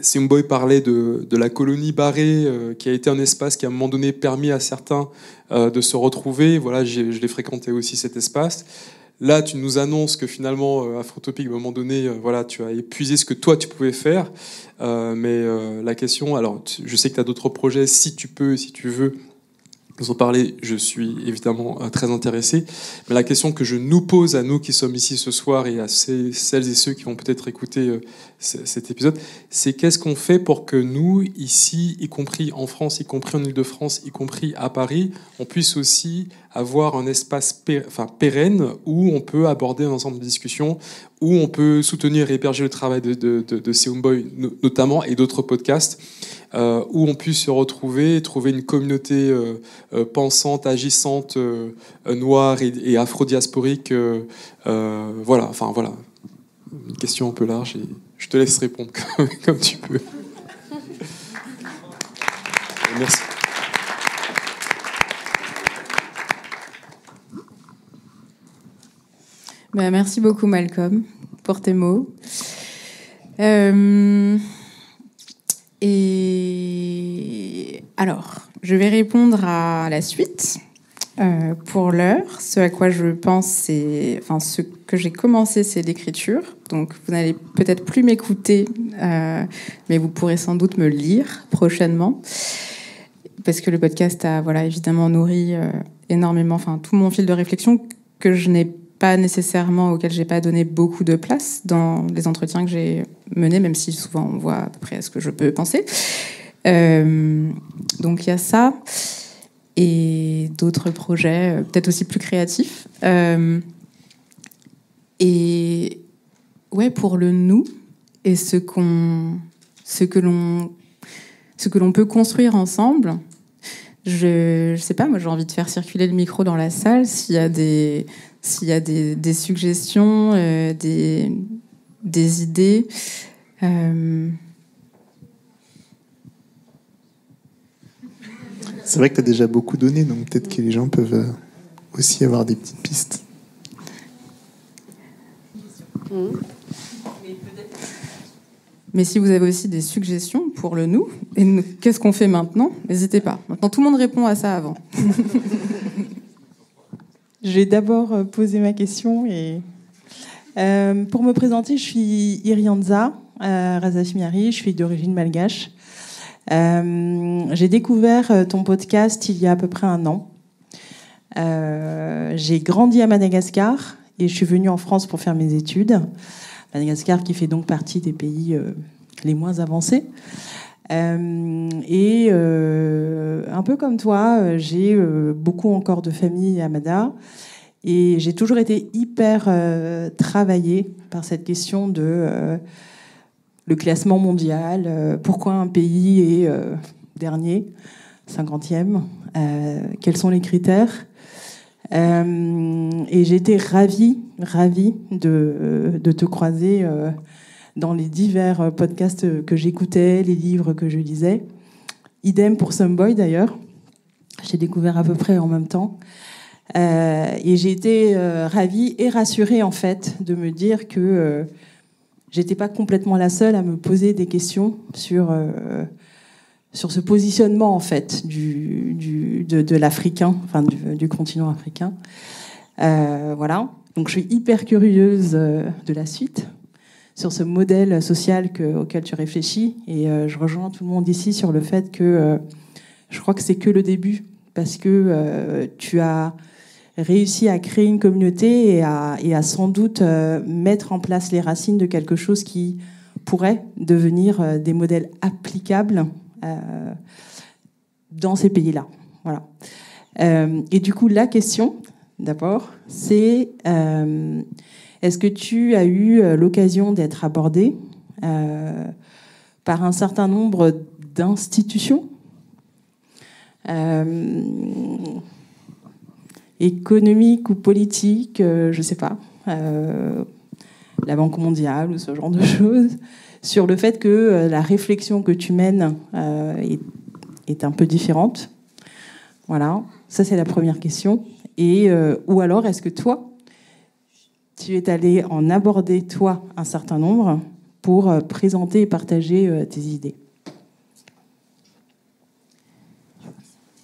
Seumboy parlait de la colonie barrée, qui a été un espace qui, à un moment donné, permis à certains de se retrouver. Voilà, je l'ai fréquenté aussi, cet espace. Là, tu nous annonces que finalement, Afrotopic, à un moment donné, tu as épuisé ce que toi, tu pouvais faire. Mais la question... Alors, je sais que tu as d'autres projets. Si tu peux, si tu veux nous en parler, je suis évidemment très intéressé. Mais la question que je nous pose à nous qui sommes ici ce soir et à celles et ceux qui vont peut-être écouter cet épisode, c'est qu'est-ce qu'on fait pour que nous, ici, y compris en France, y compris en Ile-de-France, y compris à Paris, on puisse aussi avoir un espace pérenne où on peut aborder un ensemble de discussions, où on peut soutenir et héberger le travail de Seumboy notamment et d'autres podcasts, où on puisse se retrouver, trouver une communauté pensante, agissante, noire et afro-diasporique. Voilà. Une question un peu large et je te laisse répondre comme tu peux. Merci. Merci beaucoup Malcolm pour tes mots. Et alors, je vais répondre à la suite. Pour l'heure, ce à quoi je pense, ce que j'ai commencé, c'est l'écriture. Donc, vous n'allez peut-être plus m'écouter, mais vous pourrez sans doute me lire prochainement, parce que le podcast a évidemment nourri énormément, tout mon fil de réflexion que je n'ai pas nécessairement, auquel j'ai pas donné beaucoup de place dans les entretiens que j'ai menés, même si souvent on voit à peu près ce que je peux penser. Donc il y a ça. et d'autres projets, peut-être aussi plus créatifs. Et ouais, pour le nous et ce que l'on peut construire ensemble. Je sais pas, moi j'ai envie de faire circuler le micro dans la salle s'il y a des suggestions, des idées. C'est vrai que tu as déjà beaucoup donné, donc peut-être que les gens peuvent aussi avoir des petites pistes. Mais si vous avez aussi des suggestions pour le nous, et qu'est-ce qu'on fait maintenant, n'hésitez pas. Maintenant, tout le monde répond à ça avant. Je vais d'abord poser ma question. Pour me présenter, je suis Irianza Razafimiari, je suis d'origine malgache. J'ai découvert ton podcast il y a à peu près 1 an. J'ai grandi à Madagascar et je suis venue en France pour faire mes études. Madagascar qui fait donc partie des pays les moins avancés. Un peu comme toi, j'ai beaucoup encore de famille à Mada et j'ai toujours été hyper travaillée par cette question de le classement mondial, pourquoi un pays est dernier, 50e, quels sont les critères. Et j'ai été ravie de te croiser dans les divers podcasts que j'écoutais, les livres que je lisais. Idem pour Someboy d'ailleurs. J'ai découvert à peu près en même temps. Et j'ai été ravie et rassurée en fait de me dire que j'étais pas complètement la seule à me poser des questions sur ce positionnement en fait de l'Africain, enfin du continent africain. Voilà. Donc je suis hyper curieuse de la suite sur ce modèle social auquel tu réfléchis et je rejoins tout le monde ici sur le fait que je crois que c'est que le début parce que tu as réussi à créer une communauté et à sans doute mettre en place les racines de quelque chose qui pourrait devenir des modèles applicables dans ces pays-là. Voilà. Et du coup, la question, d'abord, c'est est-ce que tu as eu l'occasion d'être abordé par un certain nombre d'institutions économiques ou politiques, je ne sais pas, la Banque mondiale ou ce genre de choses, sur le fait que la réflexion que tu mènes est un peu différente. Voilà, ça c'est la première question. Et ou alors, est-ce que toi, tu es allé en aborder, toi, un certain nombre pour présenter et partager tes idées?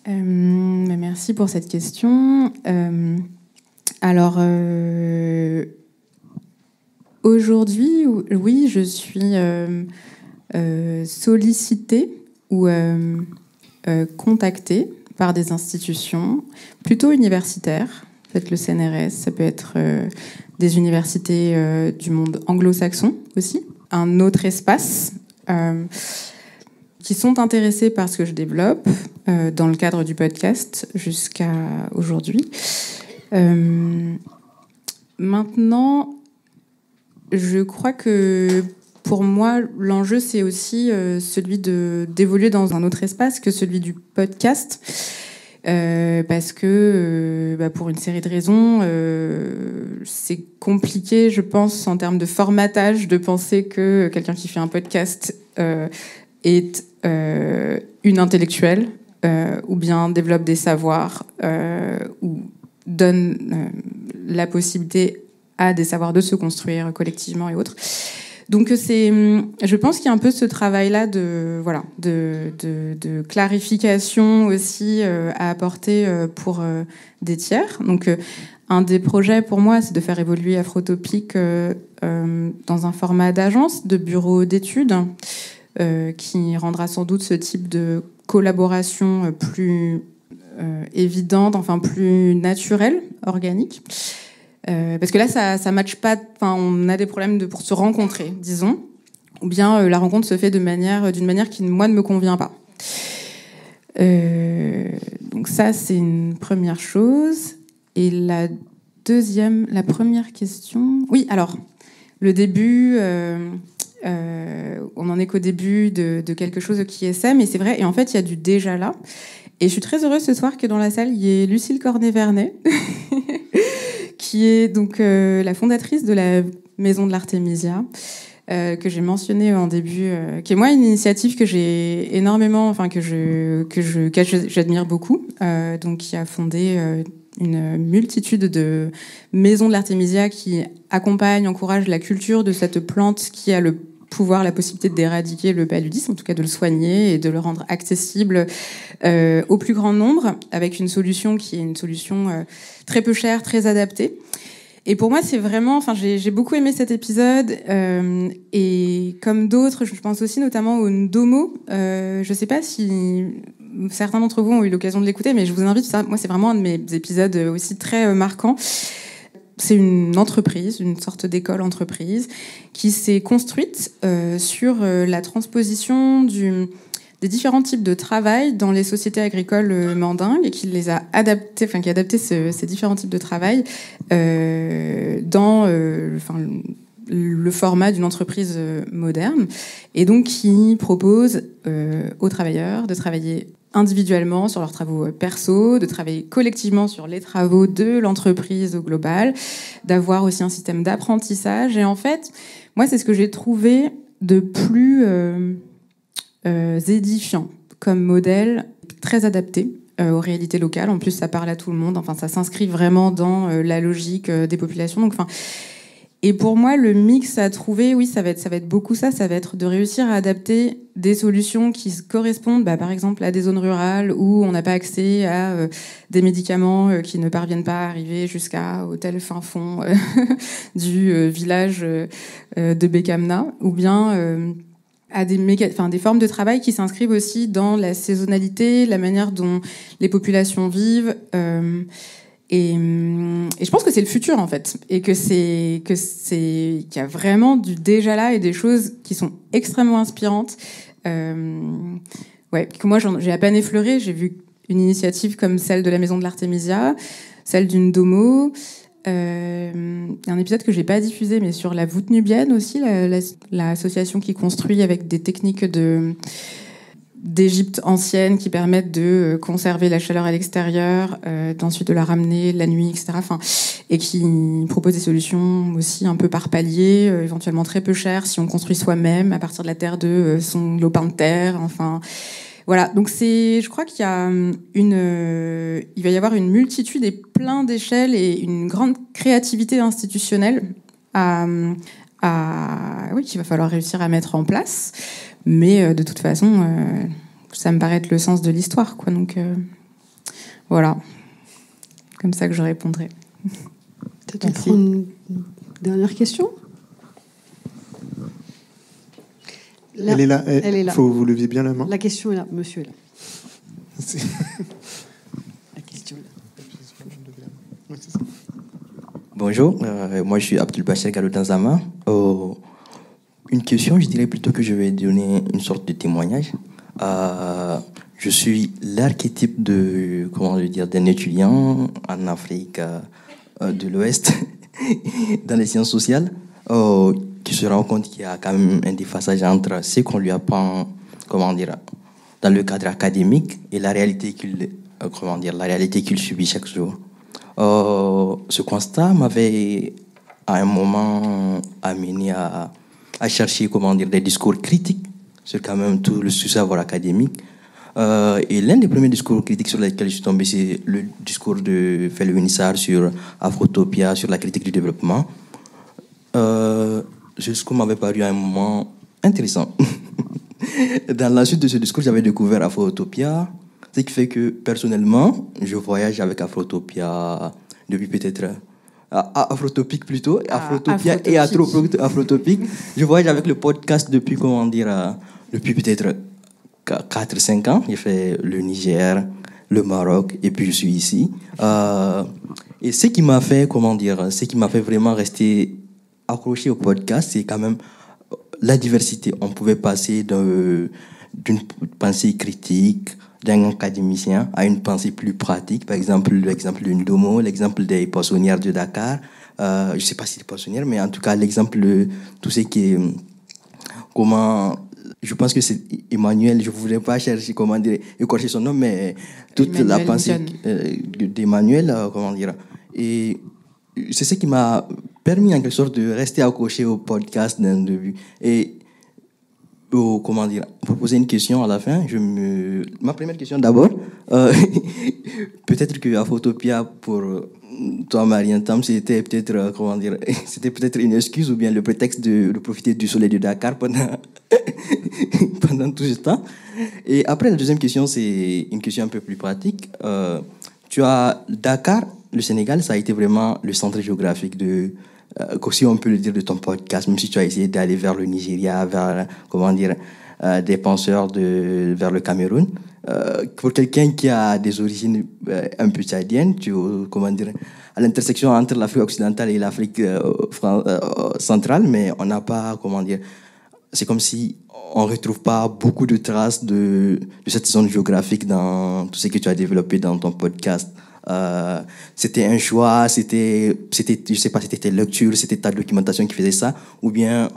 Merci pour cette question. Alors, aujourd'hui, oui, je suis sollicitée ou contactée par des institutions plutôt universitaires, peut-être le CNRS, ça peut être des universités du monde anglo-saxon aussi, un autre espace qui sont intéressés par ce que je développe dans le cadre du podcast jusqu'à aujourd'hui. Maintenant, je crois que pour moi, l'enjeu, c'est aussi celui d'évoluer dans un autre espace que celui du podcast. Parce que, pour une série de raisons, c'est compliqué, je pense, en termes de formatage, de penser que quelqu'un qui fait un podcast est une intellectuelle, ou bien développe des savoirs, ou donne la possibilité à des savoirs de se construire collectivement et autres. Donc je pense qu'il y a un peu ce travail-là de clarification aussi à apporter pour des tiers. Donc un des projets pour moi, c'est de faire évoluer Afrotopic dans un format d'agence, de bureau d'études, qui rendra sans doute ce type de collaboration plus évidente, enfin plus naturelle, organique. Parce que là, ça matche pas. Enfin, on a des problèmes pour se rencontrer, disons, ou bien la rencontre se fait d'une manière qui moi ne me convient pas. Donc ça, c'est une première chose. Et la première question... Oui, alors, le début... on en est qu'au début de quelque chose qui est SEM, et c'est vrai, et en fait il y a du déjà là, et je suis très heureuse ce soir que dans la salle il y ait Lucille Cornet-Vernet qui est donc la fondatrice de la Maison de l'Artémisia, que j'ai mentionné en début, qui est moi une initiative que j'ai énormément, enfin que j'admire beaucoup, donc qui a fondé une multitude de maisons de l'Artémisia qui accompagnent, encouragent la culture de cette plante qui a le pouvoir, la possibilité d'éradiquer le paludisme, en tout cas de le soigner et de le rendre accessible au plus grand nombre, avec une solution qui est une solution très peu chère, très adaptée. Et pour moi, c'est vraiment... Enfin, j'ai beaucoup aimé cet épisode. Et comme d'autres, je pense aussi notamment au Ndomo. Je ne sais pas si certains d'entre vous ont eu l'occasion de l'écouter, mais je vous invite. Moi, c'est vraiment un de mes épisodes aussi très marquants. C'est une entreprise, une sorte d'école-entreprise, qui s'est construite sur la transposition des différents types de travail dans les sociétés agricoles mandingues, et qui les a adaptés, enfin qui a adapté ces différents types de travail dans le format d'une entreprise moderne, et donc qui propose aux travailleurs de travailler individuellement sur leurs travaux perso, de travailler collectivement sur les travaux de l'entreprise au global, d'avoir aussi un système d'apprentissage. Et en fait, moi, c'est ce que j'ai trouvé de plus édifiant comme modèle, très adapté aux réalités locales. En plus, ça parle à tout le monde. Enfin, ça s'inscrit vraiment dans la logique des populations. Donc, enfin... Et pour moi, le mix à trouver, oui, ça va être beaucoup ça. Ça va être de réussir à adapter des solutions qui correspondent, par exemple, à des zones rurales où on n'a pas accès à des médicaments qui ne parviennent pas à arriver jusqu'au tel fin fond du village de Bekamna, ou bien à des formes de travail qui s'inscrivent aussi dans la saisonnalité, la manière dont les populations vivent. Et je pense que c'est le futur, en fait, et qu'il y a vraiment du déjà là et des choses qui sont extrêmement inspirantes. Que moi j'ai à peine effleuré. J'ai vu une initiative comme celle de la Maison de l'Artémisia, celle d'une Domo. Il y a un épisode que j'ai pas diffusé, mais sur la voûte nubienne aussi, l'association qui construit avec des techniques d'Égypte ancienne qui permettent de conserver la chaleur à l'extérieur, d'ensuite de la ramener la nuit, etc. Enfin, et qui propose des solutions aussi un peu par palier, éventuellement très peu chères si on construit soi-même à partir de la terre de son lopin de terre. Enfin, voilà. Donc je crois qu'il va y avoir une multitude et plein d'échelles et une grande créativité institutionnelle qu'il va falloir réussir à mettre en place. Mais de toute façon, ça me paraît être le sens de l'histoire, quoi. Donc voilà, comme ça que je répondrai. Peut-être une dernière question. Elle est là. Elle est là. Faut vous leviez bien la main. La question est là. Monsieur est là. La question est là. Bonjour, moi je suis Abdul Bachir Gallo-Danzama. Une question, je dirais plutôt que je vais donner une sorte de témoignage. Je suis l'archétype d'un étudiant en Afrique de l'Ouest, dans les sciences sociales, qui se rend compte qu'il y a quand même un déphasage entre ce qu'on lui apprend, dans le cadre académique et la réalité qu'il subit chaque jour. Ce constat m'avait à un moment amené à chercher des discours critiques sur quand même tout le savoir académique. Et l'un des premiers discours critiques sur lesquels je suis tombé, c'est le discours de Felwine Sarr sur Afrotopia, sur la critique du développement. Ce discours m'avait paru à un moment intéressant. Dans la suite de ce discours, j'avais découvert Afrotopia, ce qui fait que personnellement, je voyage avec Afrotopia depuis peut-être... Afrotopique plutôt, Afrotopia et Afrotopique. Je voyage avec le podcast depuis peut-être 4-5 ans. J'ai fait le Niger, le Maroc, et puis je suis ici. Et ce qui m'a fait vraiment rester accroché au podcast, c'est quand même la diversité. On pouvait passer d'une pensée critique, d'un académicien à une pensée plus pratique. Par exemple, l'exemple de Ndomo, l'exemple des poissonnières de Dakar. Je ne sais pas si c'est poissonnière, mais en tout cas, l'exemple de tout ce qui est... comment... Je pense que c'est Emmanuel, je ne voudrais pas chercher comment dire, écorcher son nom, mais toute Emmanuel la pensée d'Emmanuel, comment dire. Et c'est ce qui m'a permis en quelque sorte de rester accroché au podcast d'un début. Et comment dire, pour poser une question à la fin, ma première question d'abord, peut-être que Afrotopia pour toi, Mariam Tam, c'était peut-être, comment dire, c'était peut-être une excuse ou bien le prétexte de profiter du soleil de Dakar pendant tout ce temps. Et après, la deuxième question, c'est une question un peu plus pratique. Dakar, le Sénégal, ça a été vraiment le centre géographique si on peut le dire, de ton podcast, même si tu as essayé d'aller vers le Nigeria, vers, comment dire, des penseurs vers le Cameroun. Pour quelqu'un qui a des origines un peu tchadiennes, comment dire, à l'intersection entre l'Afrique occidentale et l'Afrique centrale, mais on n'a pas, comment dire, c'est comme si on ne retrouve pas beaucoup de traces de cette zone géographique dans tout ce que tu as développé dans ton podcast. C'était un choix, c'était, je sais pas, c'était tes lectures, c'était ta documentation qui faisait ça, ou bien,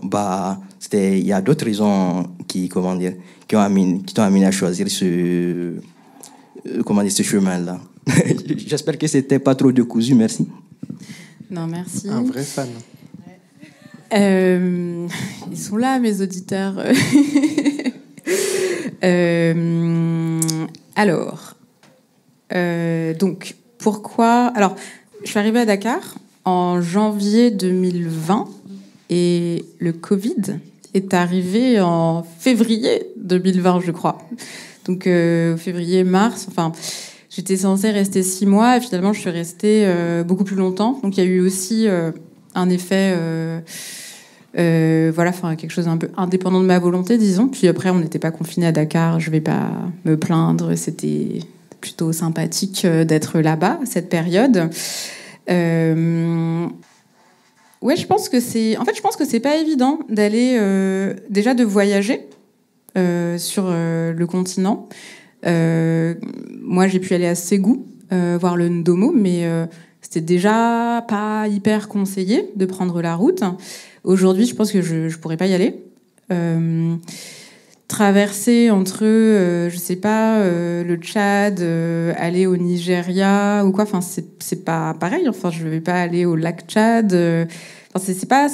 il y a d'autres raisons qui t'ont amené à choisir ce chemin-là. J'espère que c'était pas trop décousu, merci. Non, merci. Un vrai fan. Ils sont là, mes auditeurs. Alors, donc, pourquoi... Alors, je suis arrivée à Dakar en janvier 2020 et le Covid est arrivé en février 2020, je crois. Donc, février-mars, enfin... J'étais censée rester 6 mois et finalement, je suis restée beaucoup plus longtemps. Donc, il y a eu aussi un effet... quelque chose un peu indépendant de ma volonté, disons. Puis après, on n'était pas confinés à Dakar, je vais pas me plaindre, c'était plutôt sympathique d'être là-bas, cette période. Ouais, je pense que c'est pas évident d'aller, déjà de voyager sur le continent. Moi, j'ai pu aller à Ségou, voir le Ndomo, mais c'était déjà pas hyper conseillé de prendre la route. Aujourd'hui, je pense que je pourrais pas y aller. Traverser entre, je sais pas, le Tchad, aller au Nigeria ou quoi. Enfin, c'est pas pareil. Enfin, je vais pas aller au lac Tchad. Enfin, c'est pas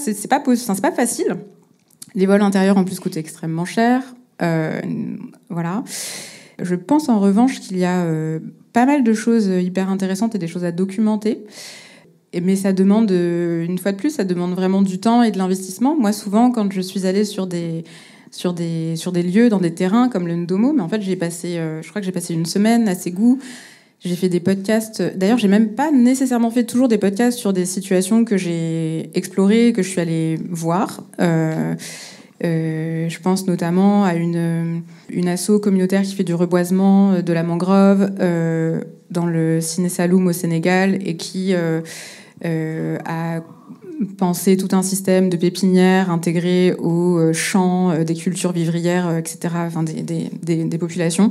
facile. Les vols intérieurs en plus coûtent extrêmement cher. Voilà. Je pense en revanche qu'il y a pas mal de choses hyper intéressantes et des choses à documenter. Mais ça demande, une fois de plus, ça demande vraiment du temps et de l'investissement. Moi, souvent, quand je suis allée sur des lieux, dans des terrains comme le Ndomo, mais en fait, je crois que j'ai passé une semaine à Ségou. J'ai fait des podcasts. D'ailleurs, j'ai même pas nécessairement fait toujours des podcasts sur des situations que j'ai explorées, que je suis allée voir. Je pense notamment à une asso communautaire qui fait du reboisement de la mangrove dans le Ciné Saloum au Sénégal et qui a pensé tout un système de pépinières intégrées aux champs des cultures vivrières, etc., enfin des populations,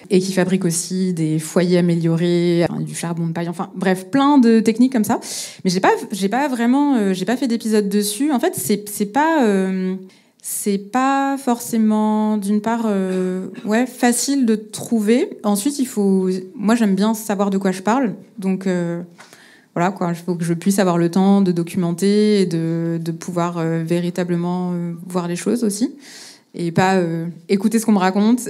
et qui fabrique aussi des foyers améliorés, du charbon de paille, enfin bref, plein de techniques comme ça. Mais j'ai pas fait d'épisode dessus. En fait, c'est pas forcément, d'une part, facile de trouver. Ensuite, moi, j'aime bien savoir de quoi je parle. Donc, voilà, quoi. Il faut que je puisse avoir le temps de documenter et de pouvoir véritablement voir les choses aussi. Et pas écouter ce qu'on me raconte.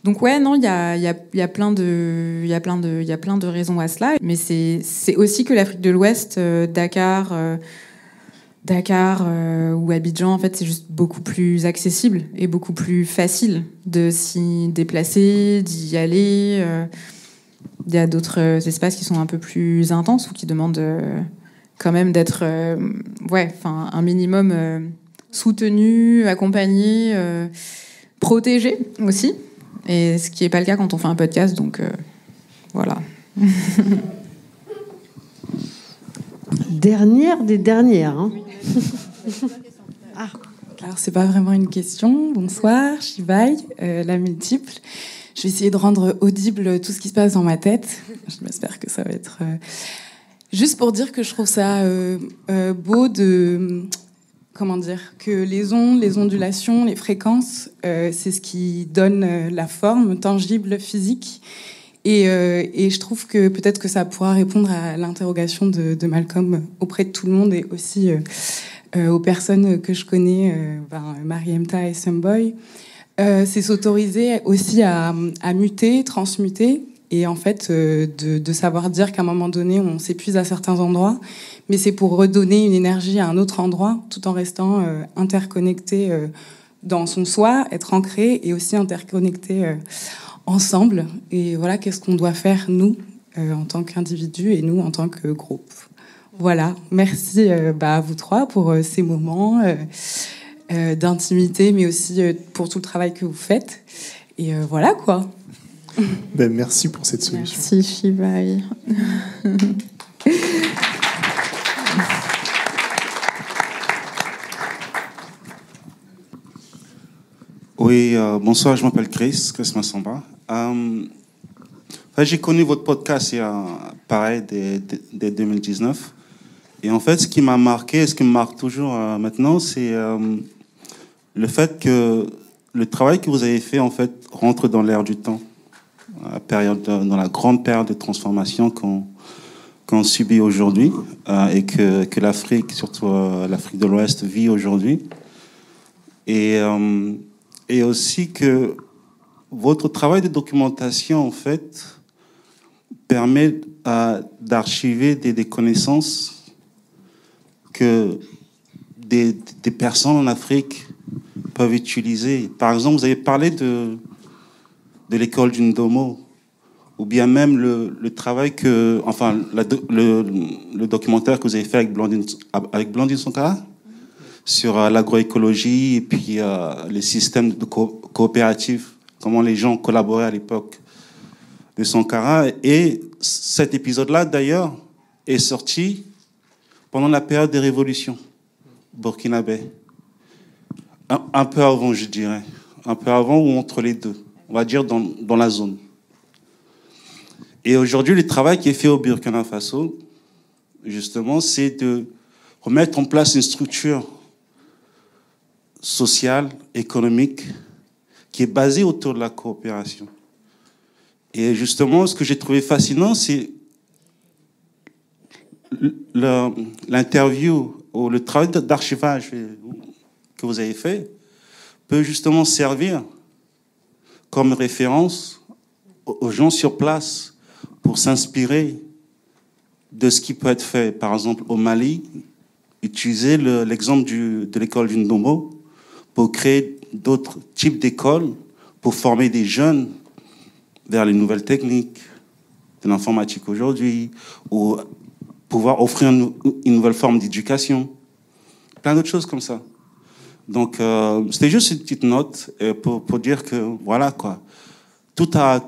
Donc, ouais, non, il y a plein de raisons à cela. Mais c'est aussi que l'Afrique de l'Ouest, Dakar ou Abidjan, en fait, c'est juste beaucoup plus accessible et beaucoup plus facile de s'y déplacer, d'y aller. Il y a d'autres espaces qui sont un peu plus intenses ou qui demandent quand même d'être un minimum soutenu, accompagné, protégé aussi. Et ce qui n'est pas le cas quand on fait un podcast, donc voilà. Dernière des dernières. Hein. Ah, ok. Alors, c'est pas vraiment une question. Bonsoir, Shivaï, la multiple. Je vais essayer de rendre audible tout ce qui se passe dans ma tête. J'espère que ça va être... Juste pour dire que je trouve ça beau de... Comment dire, que les ondes, les ondulations, les fréquences, c'est ce qui donne la forme tangible, physique. Et je trouve que peut-être que ça pourra répondre à l'interrogation de Malcolm auprès de tout le monde et aussi aux personnes que je connais, Mariemta et Someboy. C'est s'autoriser aussi à muter, transmuter, et en fait de savoir dire qu'à un moment donné on s'épuise à certains endroits, mais c'est pour redonner une énergie à un autre endroit tout en restant interconnecté dans son soi, être ancré et aussi interconnecté ensemble. Et voilà, qu'est-ce qu'on doit faire nous en tant qu'individus et nous en tant que groupe. Voilà, merci à vous trois pour ces moments d'intimité, mais aussi pour tout le travail que vous faites. Et voilà quoi. Merci pour cette solution. Merci Shivaï. Oui, bonsoir, je m'appelle Chris Massamba. J'ai connu votre podcast pareil, dès 2019. Et en fait, ce qui m'a marqué, ce qui me marque toujours maintenant, c'est le fait que le travail que vous avez fait, en fait, rentre dans l'ère du temps, dans la grande période de transformation qu'on subit aujourd'hui et que l'Afrique, surtout l'Afrique de l'Ouest, vit aujourd'hui. Et aussi que votre travail de documentation, en fait, permet d'archiver des connaissances que des personnes en Afrique peuvent utiliser. Par exemple, vous avez parlé de l'école du Ndomo, ou bien même le travail le documentaire que vous avez fait avec Blandine Sankara sur l'agroécologie et puis les systèmes de coopératifs, comment les gens collaboraient à l'époque de Sankara. Et cet épisode-là, d'ailleurs, est sorti pendant la période des révolutions burkinabé. Un peu avant, je dirais. Un peu avant ou entre les deux. On va dire dans la zone. Et aujourd'hui, le travail qui est fait au Burkina Faso, justement, c'est de remettre en place une structure sociale, économique, qui est basée autour de la coopération. Et justement, ce que j'ai trouvé fascinant, c'est l'interview ou le travail d'archivage que vous avez fait peut justement servir comme référence aux gens sur place pour s'inspirer de ce qui peut être fait. Par exemple, au Mali, utiliser l'exemple de l'école du Ndomo pour créer d'autres types d'écoles, pour former des jeunes vers les nouvelles techniques de l'informatique aujourd'hui, ou pouvoir offrir une nouvelle forme d'éducation. Plein d'autres choses comme ça. Donc, c'était juste une petite note pour dire que, voilà, quoi. Tout a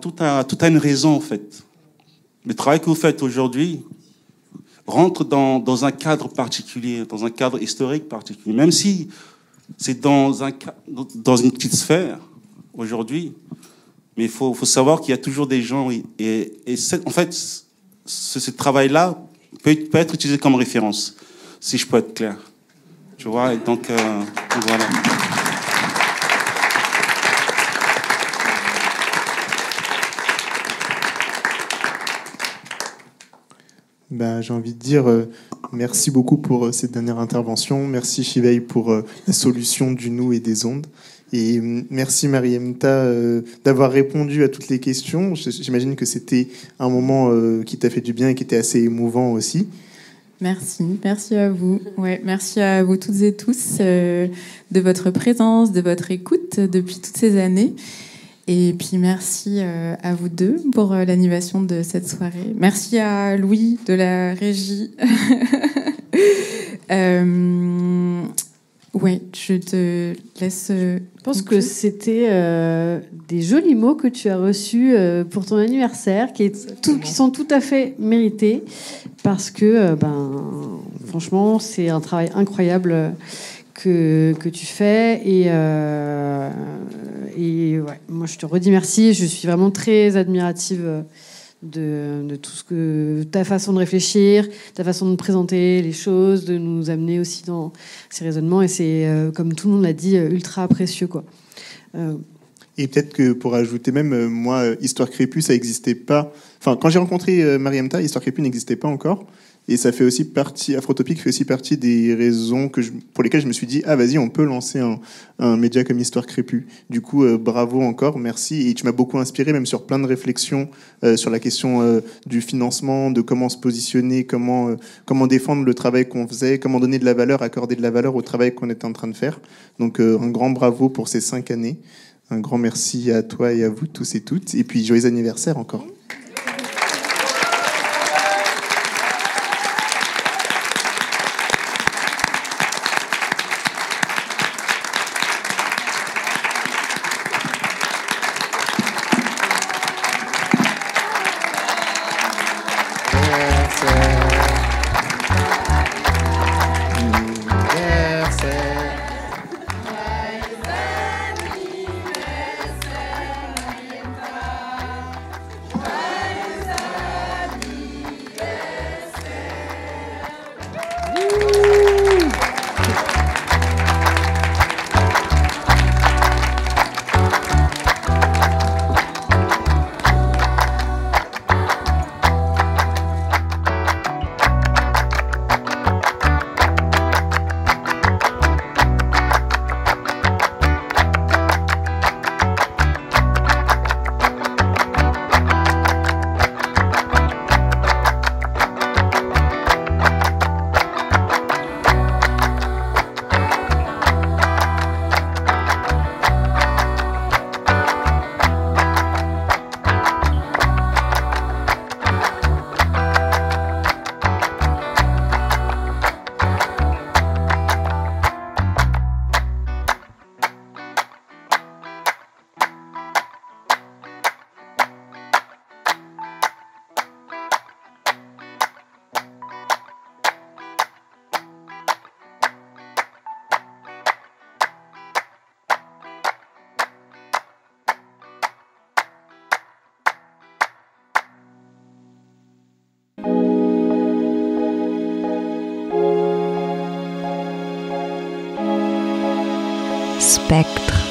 une raison, en fait. Le travail que vous faites aujourd'hui rentre dans un cadre particulier, dans un cadre historique particulier. Même si c'est dans une petite sphère, aujourd'hui, mais il faut savoir qu'il y a toujours des gens... Et en fait, ce travail-là peut être utilisé comme référence, si je peux être clair. Tu vois, et donc voilà. J'ai envie de dire merci beaucoup pour cette dernière intervention. Merci Shivaï pour la solution du nous et des ondes. Et merci Mariemta d'avoir répondu à toutes les questions. J'imagine que c'était un moment qui t'a fait du bien et qui était assez émouvant aussi. Merci à vous. Ouais, merci à vous toutes et tous de votre présence, de votre écoute depuis toutes ces années. Et puis merci à vous deux pour l'animation de cette soirée. Merci à Louis de la régie. Ouais, je te laisse. Je pense que c'était des jolis mots que tu as reçus pour ton anniversaire, qui sont tout à fait mérités, parce que, franchement, c'est un travail incroyable que tu fais. Et ouais, moi, je te redis merci. Je suis vraiment très admirative de tout ce que ta façon de réfléchir, ta façon de présenter les choses, de nous amener aussi dans ces raisonnements. Et c'est, comme tout le monde l'a dit, ultra précieux, quoi. Et peut-être que pour ajouter même, moi, Histoire Crépue, ça n'existait pas. Enfin, quand j'ai rencontré Mariemta, Histoire Crépue n'existait pas encore. Et ça fait aussi partie, Afrotopique fait aussi partie des raisons pour lesquelles je me suis dit, ah vas-y, on peut lancer un média comme Histoire Crépue. Du coup, bravo encore, merci. Et tu m'as beaucoup inspiré, même sur plein de réflexions sur la question du financement, de comment se positionner, comment défendre le travail qu'on faisait, comment donner de la valeur, accorder de la valeur au travail qu'on était en train de faire. Donc, un grand bravo pour ces 5 années. Un grand merci à toi et à vous tous et toutes. Et puis, joyeux anniversaire encore. Spectre.